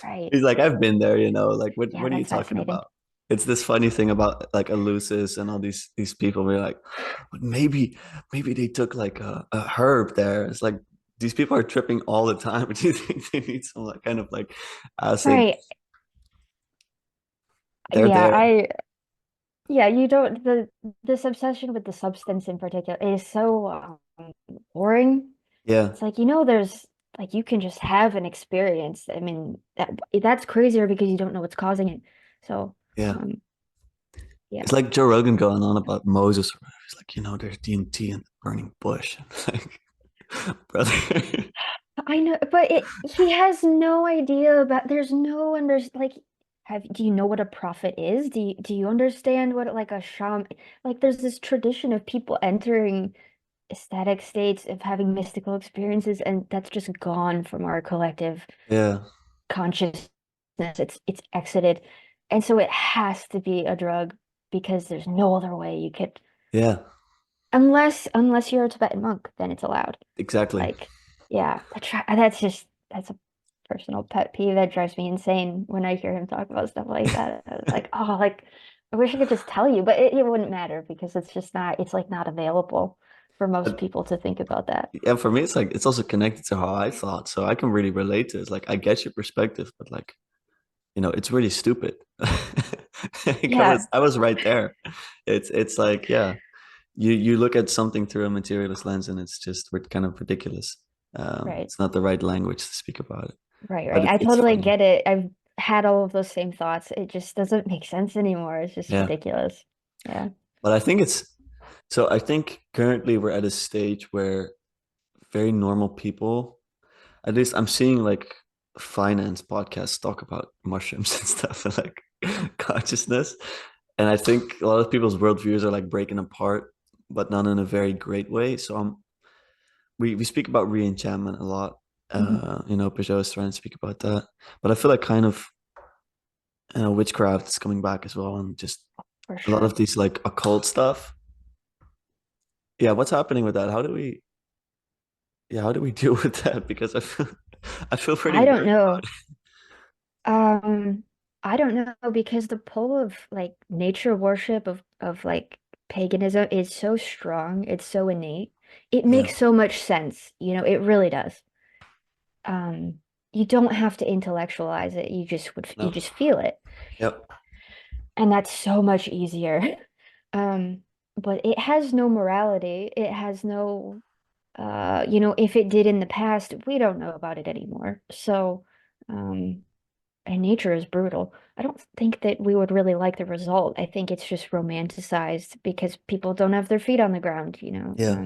Speaker 2: right?
Speaker 1: he's like, I've been there. Like
Speaker 2: Yeah,
Speaker 1: what are you
Speaker 2: that's
Speaker 1: talking
Speaker 2: fascinating.
Speaker 1: about? It's this funny thing about like Eleusis and all these people. We're like, but maybe they took like a herb there. It's like these people are tripping all the time. But you think they need some like kind of like acid?
Speaker 2: Right.
Speaker 1: They're
Speaker 2: Yeah,
Speaker 1: there.
Speaker 2: yeah, you don't this obsession with the substance in particular is so boring.
Speaker 1: Yeah,
Speaker 2: It's like, there's like you can just have an experience. I mean, that's crazier because you don't know what's causing it. So,
Speaker 1: yeah.
Speaker 2: um,
Speaker 1: It's
Speaker 2: yeah.
Speaker 1: like Joe Rogan going on about Moses. He's like, there's DMT in the burning bush. Like, brother.
Speaker 2: I know, but he has no idea about there's no under like do you know what a prophet is? Do you understand what like a shaman like there's this tradition of people entering ecstatic states of having mystical experiences and that's just gone from our collective
Speaker 1: Yeah,
Speaker 2: consciousness. It's exited. And so it has to be a drug because there's no other way you could
Speaker 1: yeah,
Speaker 2: unless you're a Tibetan monk, then it's allowed.
Speaker 1: exactly.
Speaker 2: Like, yeah, that's just that's a personal pet peeve that drives me insane when I hear him talk about stuff like that. Like, oh, like I wish I could just tell you, but it wouldn't matter because it's just not, it's like not available for most
Speaker 1: But
Speaker 2: people to think about that.
Speaker 1: yeah, for me, it's like it's also connected to how I thought, so I can really relate to it. It's like I get your perspective, but like it's really stupid. Like
Speaker 2: Yeah,
Speaker 1: I was right there. It's like yeah, you look at something through a materialist lens, and it's just kind of ridiculous.
Speaker 2: right,
Speaker 1: It's not the right language to speak about it,
Speaker 2: right,
Speaker 1: but
Speaker 2: right. I
Speaker 1: it's
Speaker 2: totally
Speaker 1: funny.
Speaker 2: get it. I've had all of those same thoughts. It just doesn't make sense anymore. It's just
Speaker 1: Yeah,
Speaker 2: ridiculous. Yeah.
Speaker 1: but I think it's so. I think currently we're at a stage where very normal people, at least I'm seeing like finance podcasts talk about mushrooms and stuff and like consciousness. And I think a lot of people's worldviews are like breaking apart, but not in a very great way. So we speak about re-enchantment a lot.
Speaker 2: Mhm.
Speaker 1: Pageau is trying to speak about that. But I feel like kind of witchcraft is coming back as well, and just
Speaker 2: For
Speaker 1: a lot of
Speaker 2: sure.
Speaker 1: these like occult stuff. Yeah, what's happening with that? How do we deal with that? Because I feel pretty
Speaker 2: I don't
Speaker 1: worried
Speaker 2: know.
Speaker 1: about it.
Speaker 2: Um, I don't know because the pull of like nature worship of like paganism is so strong. It's so innate. It
Speaker 1: Yeah.
Speaker 2: makes so much sense. It really does. Um, you don't have to intellectualize it. You
Speaker 1: No.
Speaker 2: just feel it.
Speaker 1: Yep.
Speaker 2: And that's so much easier. Um, but it has no morality. It has no if it did in the past, we don't know about it anymore. So, um, and nature is brutal. I don't think that we would really like the result. I think it's just romanticized because people don't have their feet on the ground.
Speaker 1: Yeah.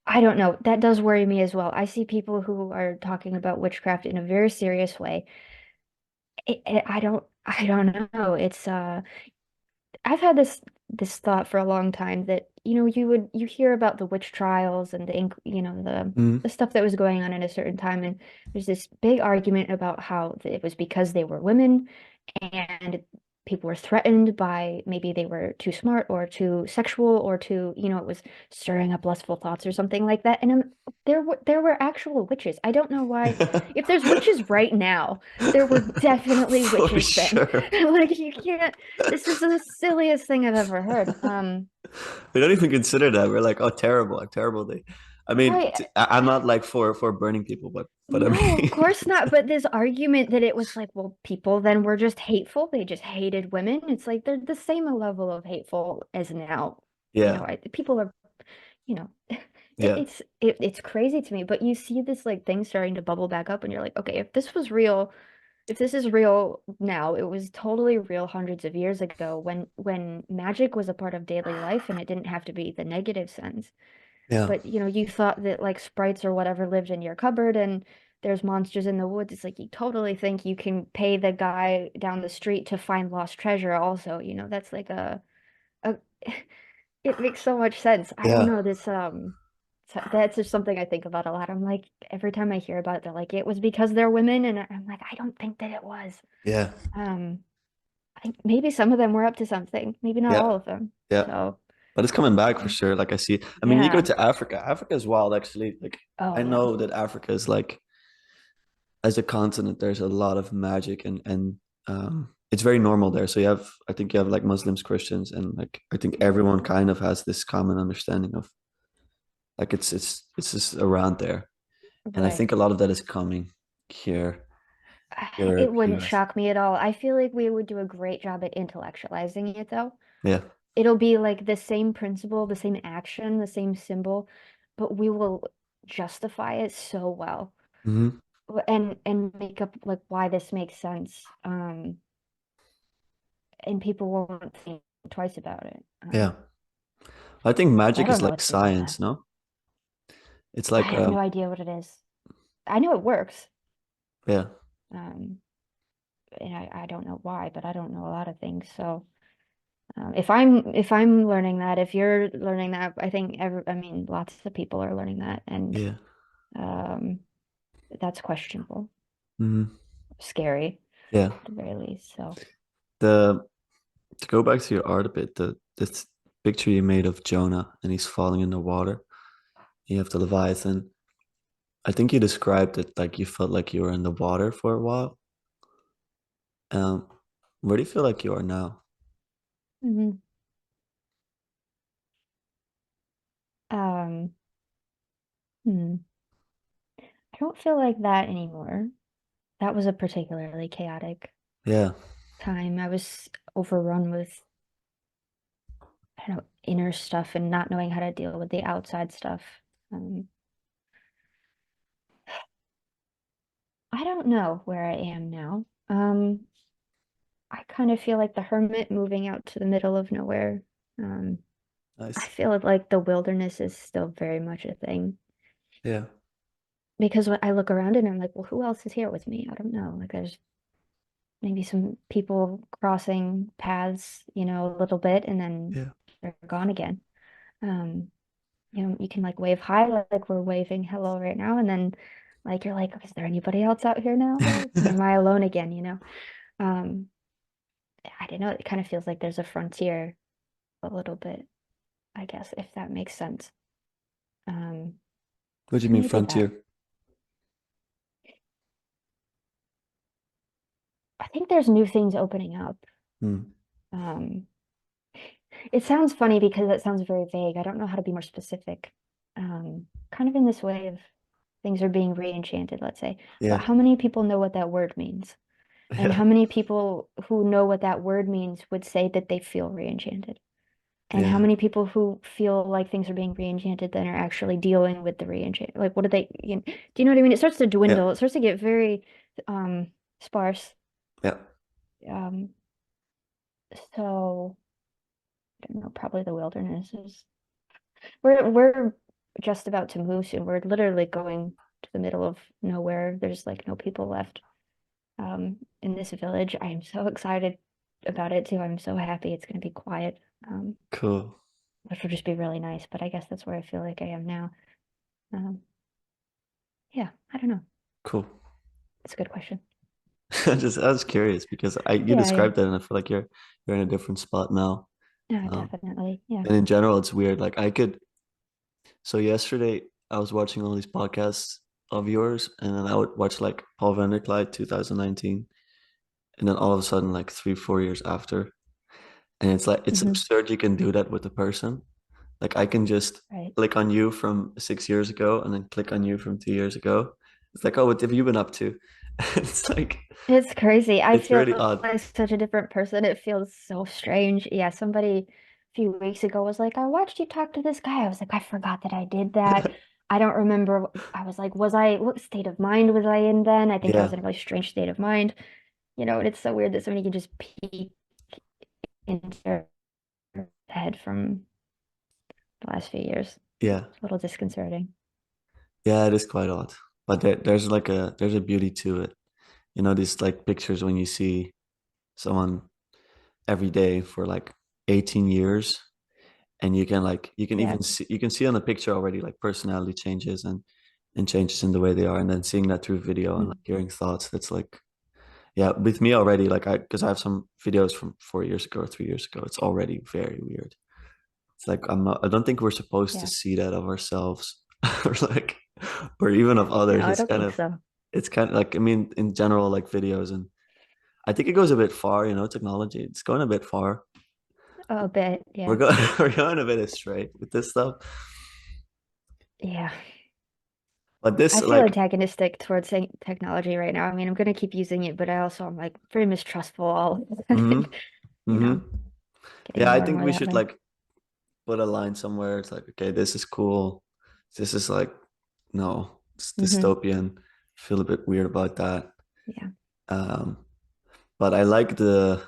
Speaker 2: I don't know. That does worry me as well. I see people who are talking about witchcraft in a very serious way. I don't know. I've had this thought for a long time that you hear about the witch trials and the
Speaker 1: Mhm.
Speaker 2: stuff that was going on in a certain time, and there's this big argument about how it was because they were women and people were threatened by maybe they were too smart or too sexual or it was stirring up lustful thoughts or something like that. And there were actual witches. I don't know why. If there's witches right now, there were definitely
Speaker 1: For
Speaker 2: witches then.
Speaker 1: sure.
Speaker 2: Like you can't. This is the silliest thing I've ever heard.
Speaker 1: We don't even consider that. We're like, oh, terrible, like terrible day. I mean,
Speaker 2: Right.
Speaker 1: I'm not like for burning people, but I
Speaker 2: No, of
Speaker 1: mean,
Speaker 2: course not. But this argument that it was like, well, people then were just hateful. They just hated women. It's like they're the same level of hateful as now.
Speaker 1: yeah,
Speaker 2: People are, you know,
Speaker 1: yeah,
Speaker 2: it's crazy to me. But you see this like thing starting to bubble back up, and you're like, okay, if this was real, if this is real now, it was totally real hundreds of years ago when magic was a part of daily life, and it didn't have to be the negative sense.
Speaker 1: yeah,
Speaker 2: But you thought that like sprites or whatever lived in your cupboard and there's monsters in the woods. It's like you totally think you can pay the guy down the street to find lost treasure also. That's like a it makes so much sense. I don't
Speaker 1: yeah,
Speaker 2: know this that's just something I think about a lot. I'm like every time I hear about it, they're like it was because they're women and I'm like I don't think that it was.
Speaker 1: yeah,
Speaker 2: Um I think maybe some of them were up to something, maybe not
Speaker 1: yeah,
Speaker 2: all of them.
Speaker 1: yeah.
Speaker 2: So,
Speaker 1: But it's coming back for
Speaker 2: yeah.
Speaker 1: sure. Like I see. I mean, you go
Speaker 2: Yeah.
Speaker 1: to Africa. Africa is wild, actually. Like
Speaker 2: Oh
Speaker 1: I
Speaker 2: yeah.
Speaker 1: know that Africa is like as a continent, there's a lot of magic and it's very normal there. So I think you have like Muslims, Christians, and like I think everyone kind of has this common understanding of like it's just around there. And I
Speaker 2: Right.
Speaker 1: think a lot of that is coming here,
Speaker 2: It
Speaker 1: Europe,
Speaker 2: wouldn't
Speaker 1: US.
Speaker 2: shock me at all. I feel like we would do a great job at intellectualizing it, though.
Speaker 1: Yeah.
Speaker 2: It'll be like the same principle, the same action, the same symbol, but we will justify it so well
Speaker 1: Hmm.
Speaker 2: and make up like why this makes sense. And people won't think twice about it.
Speaker 1: Yeah. I think
Speaker 2: So I
Speaker 1: magic
Speaker 2: don't
Speaker 1: is
Speaker 2: know
Speaker 1: like
Speaker 2: what to do with that.
Speaker 1: science, no? It's
Speaker 2: I
Speaker 1: like
Speaker 2: have no idea what it is. I know it works.
Speaker 1: yeah.
Speaker 2: Um, and I don't know why, but I don't know a lot of things. So. If I'm learning that, if you're learning that, I think I mean lots of people are learning that, and
Speaker 1: Yeah.
Speaker 2: um, that's questionable,
Speaker 1: Hmm.
Speaker 2: scary
Speaker 1: Yeah.
Speaker 2: at the very least. So
Speaker 1: The To go back to your art a bit, this picture you made of Jonah and he's falling in the water. You have the Leviathan. I think you described it like you felt like you were in the water for a while. Um, where do you feel like you are now?
Speaker 2: Hmm. Um, hmm. I don't feel like that anymore. That was a particularly chaotic
Speaker 1: Yeah,
Speaker 2: time. I was overrun with, I don't know, inner stuff and not knowing how to deal with the outside stuff. Um, I don't know where I am now. I kind of feel like the hermit moving out to the middle of nowhere. Um, I
Speaker 1: nice.
Speaker 2: feel like the wilderness is still very much a thing
Speaker 1: Yeah,
Speaker 2: because when I look around and I'm like, well, who else is here with me? I don't know. Like there's maybe some people crossing paths, a little bit and then
Speaker 1: yeah.
Speaker 2: they're gone again. Um, you can like wave hi like we're waving hello right now and then like you're like, is there anybody else out here now? Am I alone again? Um, I don't know, it kind of feels like there's a frontier a little bit, I guess, if that makes sense. Um,
Speaker 1: What do you
Speaker 2: so
Speaker 1: mean
Speaker 2: maybe that.
Speaker 1: frontier?
Speaker 2: I think there's new things opening up.
Speaker 1: Hmm.
Speaker 2: Um, it sounds funny because it sounds very vague. I don't know how to be more specific. Kind of in this way of things are being re-enchanted, let's say. But
Speaker 1: Yeah,
Speaker 2: how many people know what that word means? And
Speaker 1: yeah,
Speaker 2: how many people who know what that word means would say that they feel re-enchanted? And how
Speaker 1: yeah,
Speaker 2: many people who feel like things are being re-enchanted then are actually dealing with the re-enchant? Like, what do they, do you know what I mean? It starts to
Speaker 1: yeah,
Speaker 2: dwindle. It starts to get very sparse.
Speaker 1: yeah.
Speaker 2: Um, so I don't know, probably the wilderness is. We're just about to move soon. We're literally going to the middle of nowhere. There's like no people left in this village. I am so excited about it too. I'm so happy it's going to be quiet,
Speaker 1: Cool,
Speaker 2: which will just be really nice. But I guess that's where I feel like I am now. Um, yeah, I don't know.
Speaker 1: cool.
Speaker 2: It's a good question.
Speaker 1: I was curious because you
Speaker 2: Yeah, yeah,
Speaker 1: described it and I feel like you're in a different spot now.
Speaker 2: no,
Speaker 1: Um,
Speaker 2: definitely. Yeah.
Speaker 1: and in general, it's weird. Like I could. So yesterday I was watching all these podcasts of yours, and then I would watch like Paul van der Clyde 2019, and then all of a sudden, like 3, 4 years after, and it's like it's
Speaker 2: Hmm.
Speaker 1: absurd you can do that with a person. Like I can just
Speaker 2: Right.
Speaker 1: click on you from 6 years ago, and then click on you from 2 years ago. It's like, oh, what have you been up to? It's like
Speaker 2: It's crazy. I
Speaker 1: it's
Speaker 2: feel
Speaker 1: really odd.
Speaker 2: like such a different person. It feels so strange. Yeah, somebody a few weeks ago was like, I watched you talk to this guy. I was like, I forgot that I did that. I don't remember. I was like, what state of mind was I in then? I think I was
Speaker 1: Yeah,
Speaker 2: in a really strange state of mind. And it's so weird that somebody can just peek into your head from the last few years.
Speaker 1: yeah,
Speaker 2: It's a little disconcerting.
Speaker 1: yeah. It is quite odd, but there's a beauty to it. You know, these like pictures when you see someone every day for like 18 years, and you can
Speaker 2: Yeah.
Speaker 1: even see on the picture already like personality changes and changes in the way they are, and then seeing that through video and like
Speaker 2: Mhm.
Speaker 1: hearing thoughts, that's like, yeah, with me already, like because I have some videos from 4 years ago or 3 years ago, it's already very weird. It's like I don't think we're supposed to
Speaker 2: Yeah.
Speaker 1: see that of ourselves or like or even of
Speaker 2: No,
Speaker 1: others.
Speaker 2: I don't think so.
Speaker 1: It's kind of like, I mean, in general, like videos, and I think it goes a bit far, technology, it's going a bit far.
Speaker 2: A bit.
Speaker 1: We're
Speaker 2: Yeah.
Speaker 1: going we're going a bit astray with this stuff.
Speaker 2: Yeah.
Speaker 1: But
Speaker 2: I
Speaker 1: this
Speaker 2: feel
Speaker 1: like
Speaker 2: antagonistic towards technology right now. I mean, I'm going to keep using it, but I also am like very mistrustful all,
Speaker 1: mm-hmm,
Speaker 2: you know,
Speaker 1: mm-hmm.
Speaker 2: getting
Speaker 1: Yeah, I
Speaker 2: more and
Speaker 1: think
Speaker 2: more
Speaker 1: we
Speaker 2: that
Speaker 1: should
Speaker 2: way.
Speaker 1: like put a line somewhere. It's like, okay, this is cool. This is like, no, it's
Speaker 2: Hmm.
Speaker 1: dystopian. Feel a bit weird about that.
Speaker 2: Yeah.
Speaker 1: Um, but I like the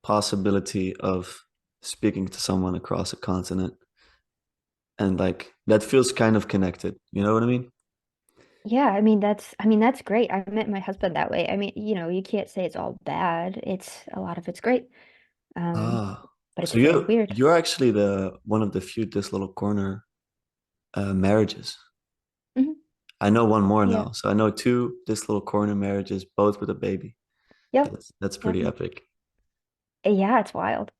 Speaker 1: possibility of speaking to someone across a continent, and like that feels kind of connected. You know what I mean?
Speaker 2: Yeah, I mean that's great. I met my husband that way. I mean, you can't say it's all bad. It's a lot of it's great. Um,
Speaker 1: Ah,
Speaker 2: but it's
Speaker 1: so
Speaker 2: very weird.
Speaker 1: you're actually the one of the few this little corner marriages.
Speaker 2: Hmm.
Speaker 1: I know one more
Speaker 2: Yeah.
Speaker 1: now. So I know two this little corner marriages, both with a baby.
Speaker 2: Yep.
Speaker 1: That's
Speaker 2: Yep.
Speaker 1: pretty epic.
Speaker 2: Yeah, it's wild.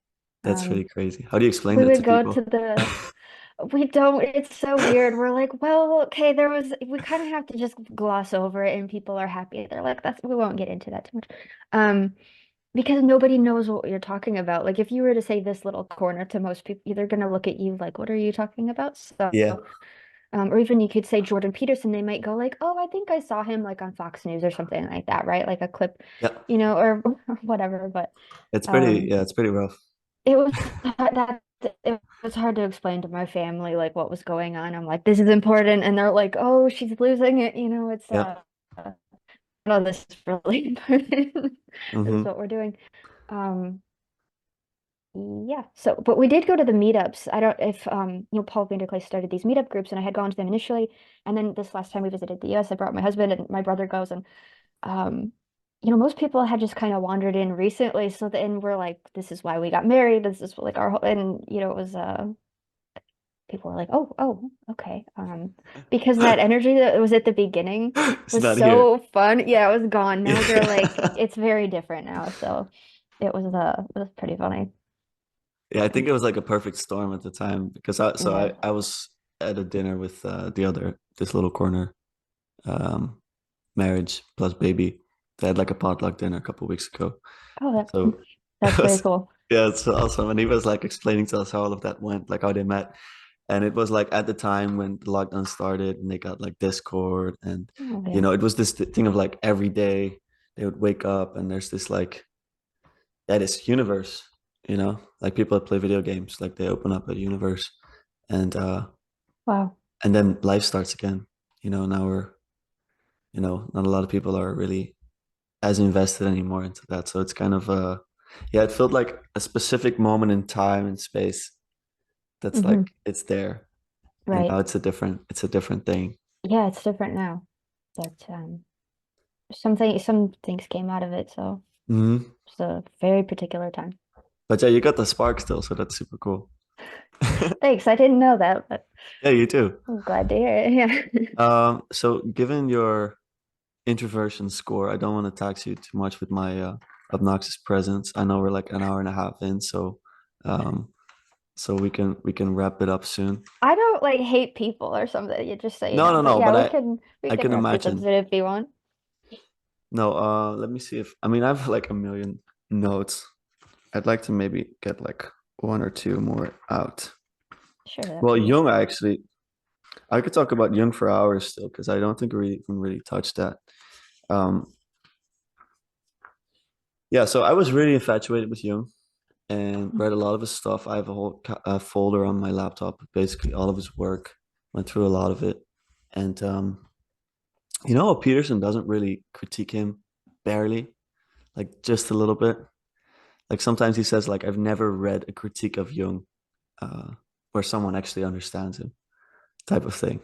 Speaker 1: That's
Speaker 2: Um,
Speaker 1: pretty crazy. How do you explain
Speaker 2: we
Speaker 1: that to
Speaker 2: would go
Speaker 1: people?
Speaker 2: to the we don't, it's so weird. We're like, well, okay, we kind of have to just gloss over it and people are happy. They're like, we won't get into that too much. Um, because nobody knows what you're talking about. Like if you were to say this little corner to most people, they're gonna look at you like, what are you talking about? So,
Speaker 1: Yeah.
Speaker 2: or even you could say Jordan Peterson, they might go like, oh, I think I saw him like on Fox News or something like that, right? Like a clip,
Speaker 1: Yeah.
Speaker 2: or whatever. But
Speaker 1: It's pretty,
Speaker 2: um
Speaker 1: yeah, it's pretty rough.
Speaker 2: it was that it was hard to explain to my family like what was going on. I'm like, this is important, and they're like, oh, she's losing it. It's
Speaker 1: Yeah.
Speaker 2: no, this is really important. This is
Speaker 1: Mm-hmm.
Speaker 2: what we're doing. Um, yeah. So, but we did go to the meetups. I don't if Paul Vanderklay started these meetup groups, and I had gone to them initially, and then this last time we visited the U.S., I brought my husband and my brother goes, and um, most people had just kind of wandered in recently. So then we're like, this is why we got married. This is like our whole, and it was people were like, oh, okay. Because that energy that was at the beginning
Speaker 1: It's
Speaker 2: was
Speaker 1: not here.
Speaker 2: so fun. Yeah, it was gone. Now they're like,
Speaker 1: Yeah.
Speaker 2: it's very different now. So it was pretty funny.
Speaker 1: Yeah, I think it was like a perfect storm at the time because
Speaker 2: Yeah.
Speaker 1: I was at a dinner with this little corner um marriage plus baby. They had like a potluck dinner a couple of weeks ago.
Speaker 2: Oh,
Speaker 1: So it
Speaker 2: that's very
Speaker 1: was,
Speaker 2: cool.
Speaker 1: yeah, it's awesome. And he was like explaining to us how all of that went, like how they met. And it was like at the time when the lockdown started and they got like Discord and
Speaker 2: Oh, yeah.
Speaker 1: it was this thing of like every day they would wake up and there's this like that is universe, like people that play video games, like they open up a universe and
Speaker 2: Wow.
Speaker 1: then life starts again. Now we're, not a lot of people are really as invested anymore into that. So it's kind of yeah, it felt like a specific moment in time and space that's
Speaker 2: Hmm.
Speaker 1: like it's there. And
Speaker 2: Right.
Speaker 1: now it's a different thing.
Speaker 2: Yeah, it's different now. But some things came out of it, so
Speaker 1: Hmm.
Speaker 2: it's a very particular time.
Speaker 1: But yeah, you got the spark still, so that's super cool.
Speaker 2: Thanks. I didn't know that, but
Speaker 1: Yeah, you too.
Speaker 2: I'm glad to hear it. Yeah.
Speaker 1: So given your introversion score, I don't want to tax you too much with my obnoxious presence. I know we're like an hour and a half in, um, so we can wrap it up soon.
Speaker 2: I don't like hate people or something. You just say
Speaker 1: No, no,
Speaker 2: but
Speaker 1: no,
Speaker 2: yeah,
Speaker 1: but
Speaker 2: we
Speaker 1: I
Speaker 2: can we
Speaker 1: I
Speaker 2: can
Speaker 1: can
Speaker 2: wrap this
Speaker 1: imagine.
Speaker 2: episode if you want.
Speaker 1: No, let me see if I mean I have like a million notes. I'd like to maybe get like one or two more out.
Speaker 2: Sure, that's
Speaker 1: Well,
Speaker 2: fine.
Speaker 1: Jung, I could talk about Jung for hours still because I don't think we can really touch that. Um, yeah, so I was really infatuated with Jung and read a lot of his stuff. I have a whole folder on my laptop, basically all of his work. Went through a lot of it, and Peterson doesn't really critique him, barely, like just a little bit. Like sometimes he says, like I've never read a critique of Jung uh, where someone actually understands him, type of thing.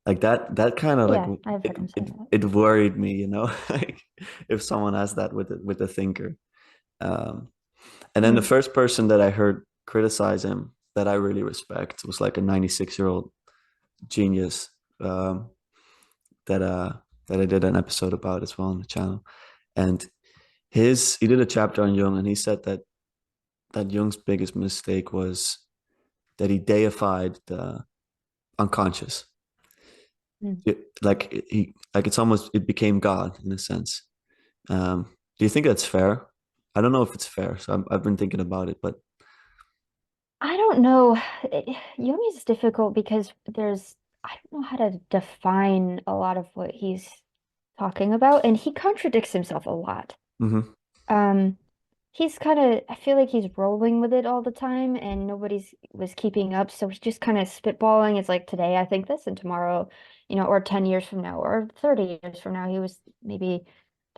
Speaker 1: Like that kind of like
Speaker 2: Yeah, I've
Speaker 1: it,
Speaker 2: heard him say
Speaker 1: it
Speaker 2: that.
Speaker 1: it worried me, like if someone has that with a thinker. Um, and then the
Speaker 2: Mm,
Speaker 1: first person that I heard criticize him that I really respect was like a 96-year-old genius that that I did an episode about as well on the channel. And he did a chapter on Jung, and he said that Jung's biggest mistake was that he deified the unconscious.
Speaker 2: mm.
Speaker 1: It became God in a sense. Do you think that's fair? I don't know if it's fair, so I've been thinking about it, but
Speaker 2: I don't know. Jung is difficult because I don't know how to define a lot of what he's talking about, and he contradicts himself a lot.
Speaker 1: mhm.
Speaker 2: Um, he's kind of, I feel like he's rolling with it all the time and nobody's was keeping up. So he's just kind of spitballing. It's like today I think this and tomorrow, or 10 years from now or 30 years from now, he was maybe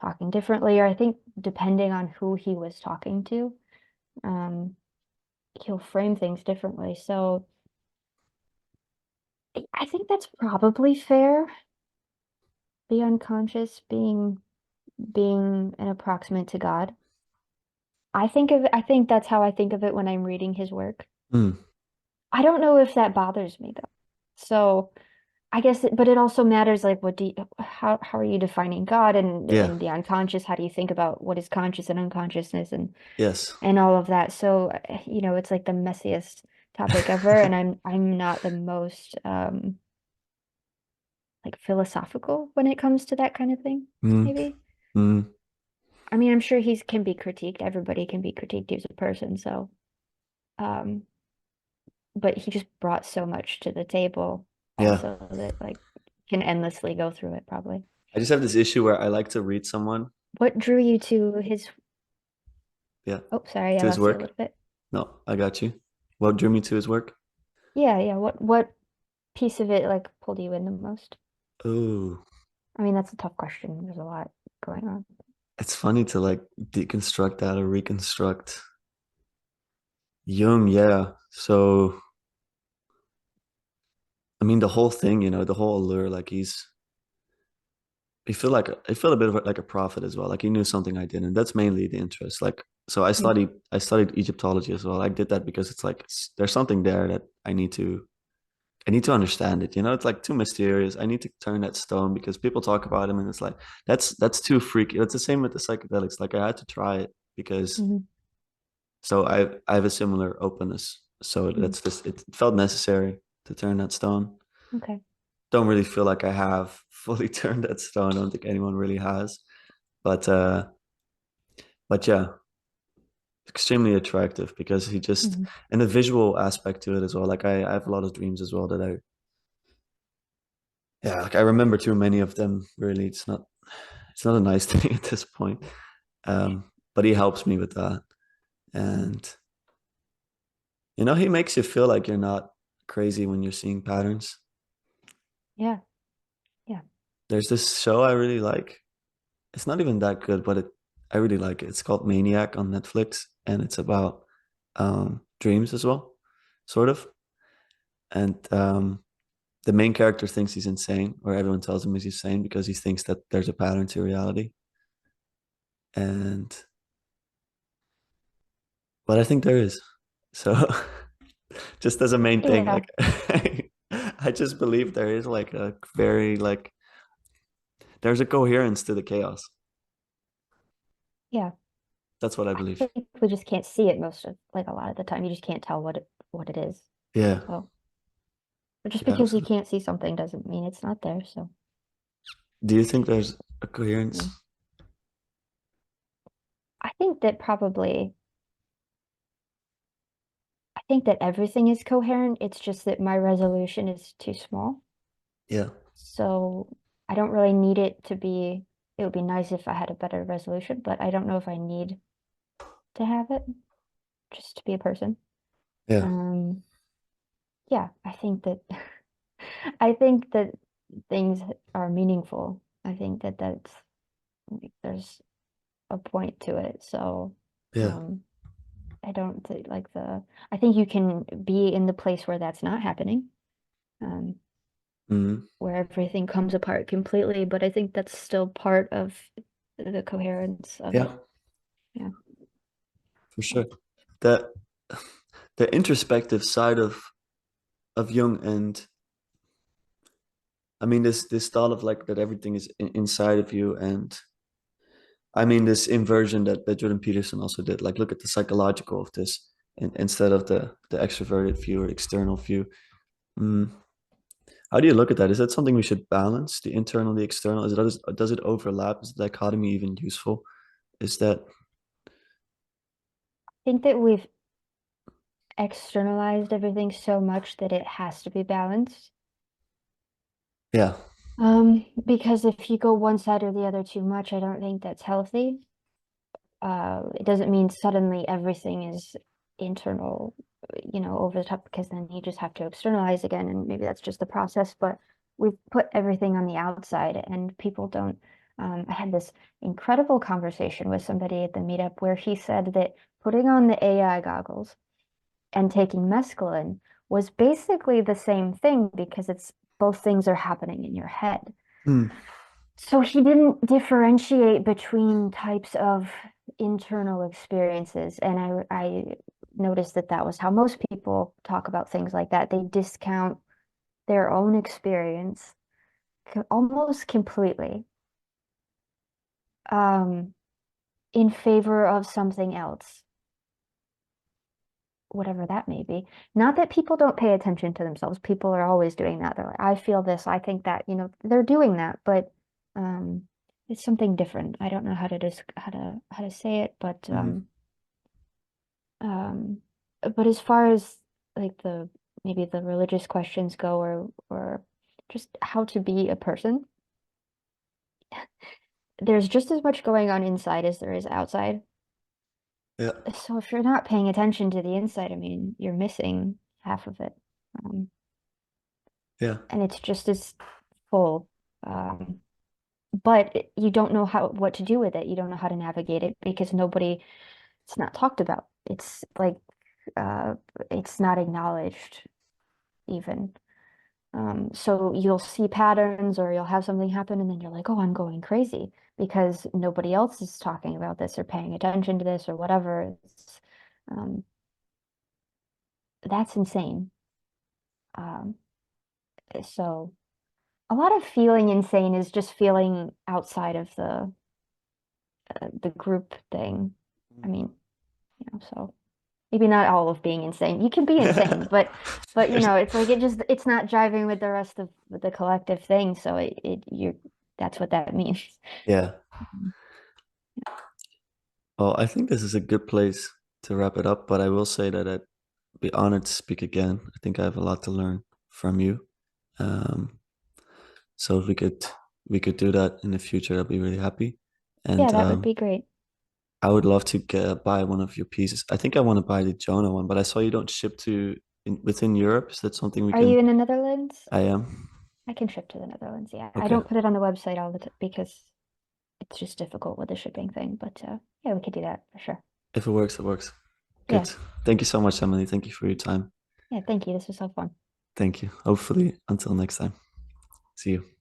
Speaker 2: talking differently. Or I think depending on who he was talking to, um, he'll frame things differently. So I think that's probably fair. The unconscious being an approximate to God. I think that's how I think of it when I'm reading his work.
Speaker 1: Mm,
Speaker 2: I don't know if that bothers me though. So I guess, but it also matters like how are you defining God and
Speaker 1: yeah,
Speaker 2: the unconscious? How do you think about what is conscious and unconsciousness
Speaker 1: yes.
Speaker 2: and all of that? So, it's like the messiest topic ever, and I'm not the most like philosophical when it comes to that kind of thing,
Speaker 1: Mm,
Speaker 2: maybe.
Speaker 1: mm,
Speaker 2: I mean, I'm sure he can be critiqued. Everybody can be critiqued. He's a person, so um, but he just brought so much to the table
Speaker 1: yeah.
Speaker 2: also that like can endlessly go through it probably.
Speaker 1: I just have this issue where I like to read someone,
Speaker 2: What drew you to his,
Speaker 1: yeah,
Speaker 2: oh, sorry, I
Speaker 1: to his
Speaker 2: lost you a
Speaker 1: work.
Speaker 2: little bit.
Speaker 1: No, I got you. What drew me to his work?
Speaker 2: Yeah, yeah. What piece of it like pulled you in the most?
Speaker 1: Oh,
Speaker 2: I mean, that's a tough question. There's a lot going on.
Speaker 1: it's funny to like deconstruct that or reconstruct. Jung, yeah. So, I mean, the whole thing, the whole allure, like he felt a bit of like a prophet as well. Like he knew something I didn't. That's mainly the interest. Like, so
Speaker 2: Mm,
Speaker 1: I studied Egyptology as well. I did that because it's like there's something there that I need to understand it. It's like too mysterious. I need to turn that stone because people talk about him and it's like that's too freaky. It's the same with the psychedelics. Like I had to try it because
Speaker 2: mhm,
Speaker 1: so I have a similar openness. So
Speaker 2: mhm.
Speaker 1: that's just it felt necessary to turn that stone.
Speaker 2: Okay.
Speaker 1: Don't really feel like I have fully turned that stone. I don't think anyone really has. But yeah, extremely attractive because he just
Speaker 2: Mhm.
Speaker 1: and the visual aspect to it as well. Like I have a lot of dreams as well that I yeah, like I remember too many of them. Really, it's not a nice thing at this point. But he helps me with that, and he makes you feel like you're not crazy when you're seeing patterns.
Speaker 2: Yeah, yeah.
Speaker 1: There's this show I really like. It's not even that good, but I really like it. It's called Maniac on Netflix, and it's about dreams as well, sort of. And the main character thinks he's insane, or everyone tells him he's insane because he thinks that there's a pattern to reality. And but I think there is. So just as a main thing,
Speaker 2: Yeah,
Speaker 1: like I just believe there is like a very like there's a coherence to the chaos.
Speaker 2: yeah.
Speaker 1: That's what I
Speaker 2: I
Speaker 1: believe.
Speaker 2: think we just can't see it most of like a lot of the time. You just can't tell what it is.
Speaker 1: Yeah.
Speaker 2: So, but just
Speaker 1: Yeah,
Speaker 2: because you
Speaker 1: absolutely.
Speaker 2: can't see something doesn't mean it's not there. So,
Speaker 1: Do you think there's a coherence?
Speaker 2: yeah. I think that probably I think that everything is coherent. It's just that my resolution is too small.
Speaker 1: Yeah.
Speaker 2: So I don't really need it to be, it would be nice if I had a better resolution, but I don't know if I need to have it just to be a person.
Speaker 1: Yeah.
Speaker 2: Um, yeah, I think that I think that things are meaningful. I think that that's like, there's a point to it. So
Speaker 1: Yeah.
Speaker 2: um I don't think like I think you can be in the place where that's not happening. Um
Speaker 1: Hmm.
Speaker 2: where everything comes apart completely, but I think that's still part of the coherence of
Speaker 1: Yeah,
Speaker 2: it. Yeah.
Speaker 1: for sure. The the introspective side of Jung and I mean this thought of like that everything is inside of you and I mean this inversion that Jordan Peterson also did. Like look at the psychological of this instead of the extroverted view or external view. Mm. How do you look at that? Is that something we should balance, the internal, the external? Does it overlap? Is the dichotomy even useful? Is that
Speaker 2: I think that we've externalized everything so much that it has to be balanced.
Speaker 1: yeah,
Speaker 2: Because if you go one side or the other too much, I don't think that's healthy. It doesn't mean suddenly everything is internal, over the top, because then you just have to externalize again, and maybe that's just the process. But we've put everything on the outside, and people don't. I had this incredible conversation with somebody at the meetup where he said that putting on the AI goggles and taking mescaline was basically the same thing because it's both things are happening in your head.
Speaker 1: mm,
Speaker 2: So he didn't differentiate between types of internal experiences. And I noticed that that was how most people talk about things like that. They discount their own experience almost completely um, in favor of something else. whatever that may be. Not that people don't pay attention to themselves. People are always doing that. They're like, I feel this, I think that, they're doing that, but um it's something different. I don't know how to say it,
Speaker 1: Hmm.
Speaker 2: um but as far as like the maybe the religious questions go, or just how to be a person, there's just as much going on inside as there is outside.
Speaker 1: Yeah.
Speaker 2: So if you're not paying attention to the inside, I mean, you're missing half of it. Um,
Speaker 1: Yeah.
Speaker 2: and it's just as full. Um, but you don't know what to do with it. You don't know how to navigate it because it's not talked about. It's like uh, it's not acknowledged even. So you'll see patterns or you'll have something happen and then you're like, oh, I'm going crazy because nobody else is talking about this or paying attention to this or whatever. Um, that's insane. Um, so a lot of feeling insane is just feeling outside of the group thing. I mean, so maybe not all of being insane. You can be insane, but it's like it's not jiving with the rest of the collective thing. So that's what that means.
Speaker 1: Yeah. Well, I think this is a good place to wrap it up, but I will say that I'd be honored to speak again. I think I have a lot to learn from you. Um, so if we could do that in the future, I'd be really happy.
Speaker 2: Yeah,
Speaker 1: And
Speaker 2: that would be great.
Speaker 1: I would love to buy one of your pieces. I think I want to buy the Jonah one, but I saw you don't ship within Europe. Is that something we
Speaker 2: Are you
Speaker 1: can?
Speaker 2: in the Netherlands?
Speaker 1: I am.
Speaker 2: I can ship to the Netherlands. Yeah, I
Speaker 1: Okay.
Speaker 2: don't put it on the website all the time because it's just difficult with the shipping thing. But yeah, we could do that for sure.
Speaker 1: If it works, it works.
Speaker 2: Yeah,
Speaker 1: Good. Thank you so much, Emily. Thank you for your time.
Speaker 2: yeah. Thank you. This was so fun.
Speaker 1: Thank you. Hopefully, until next time. See you.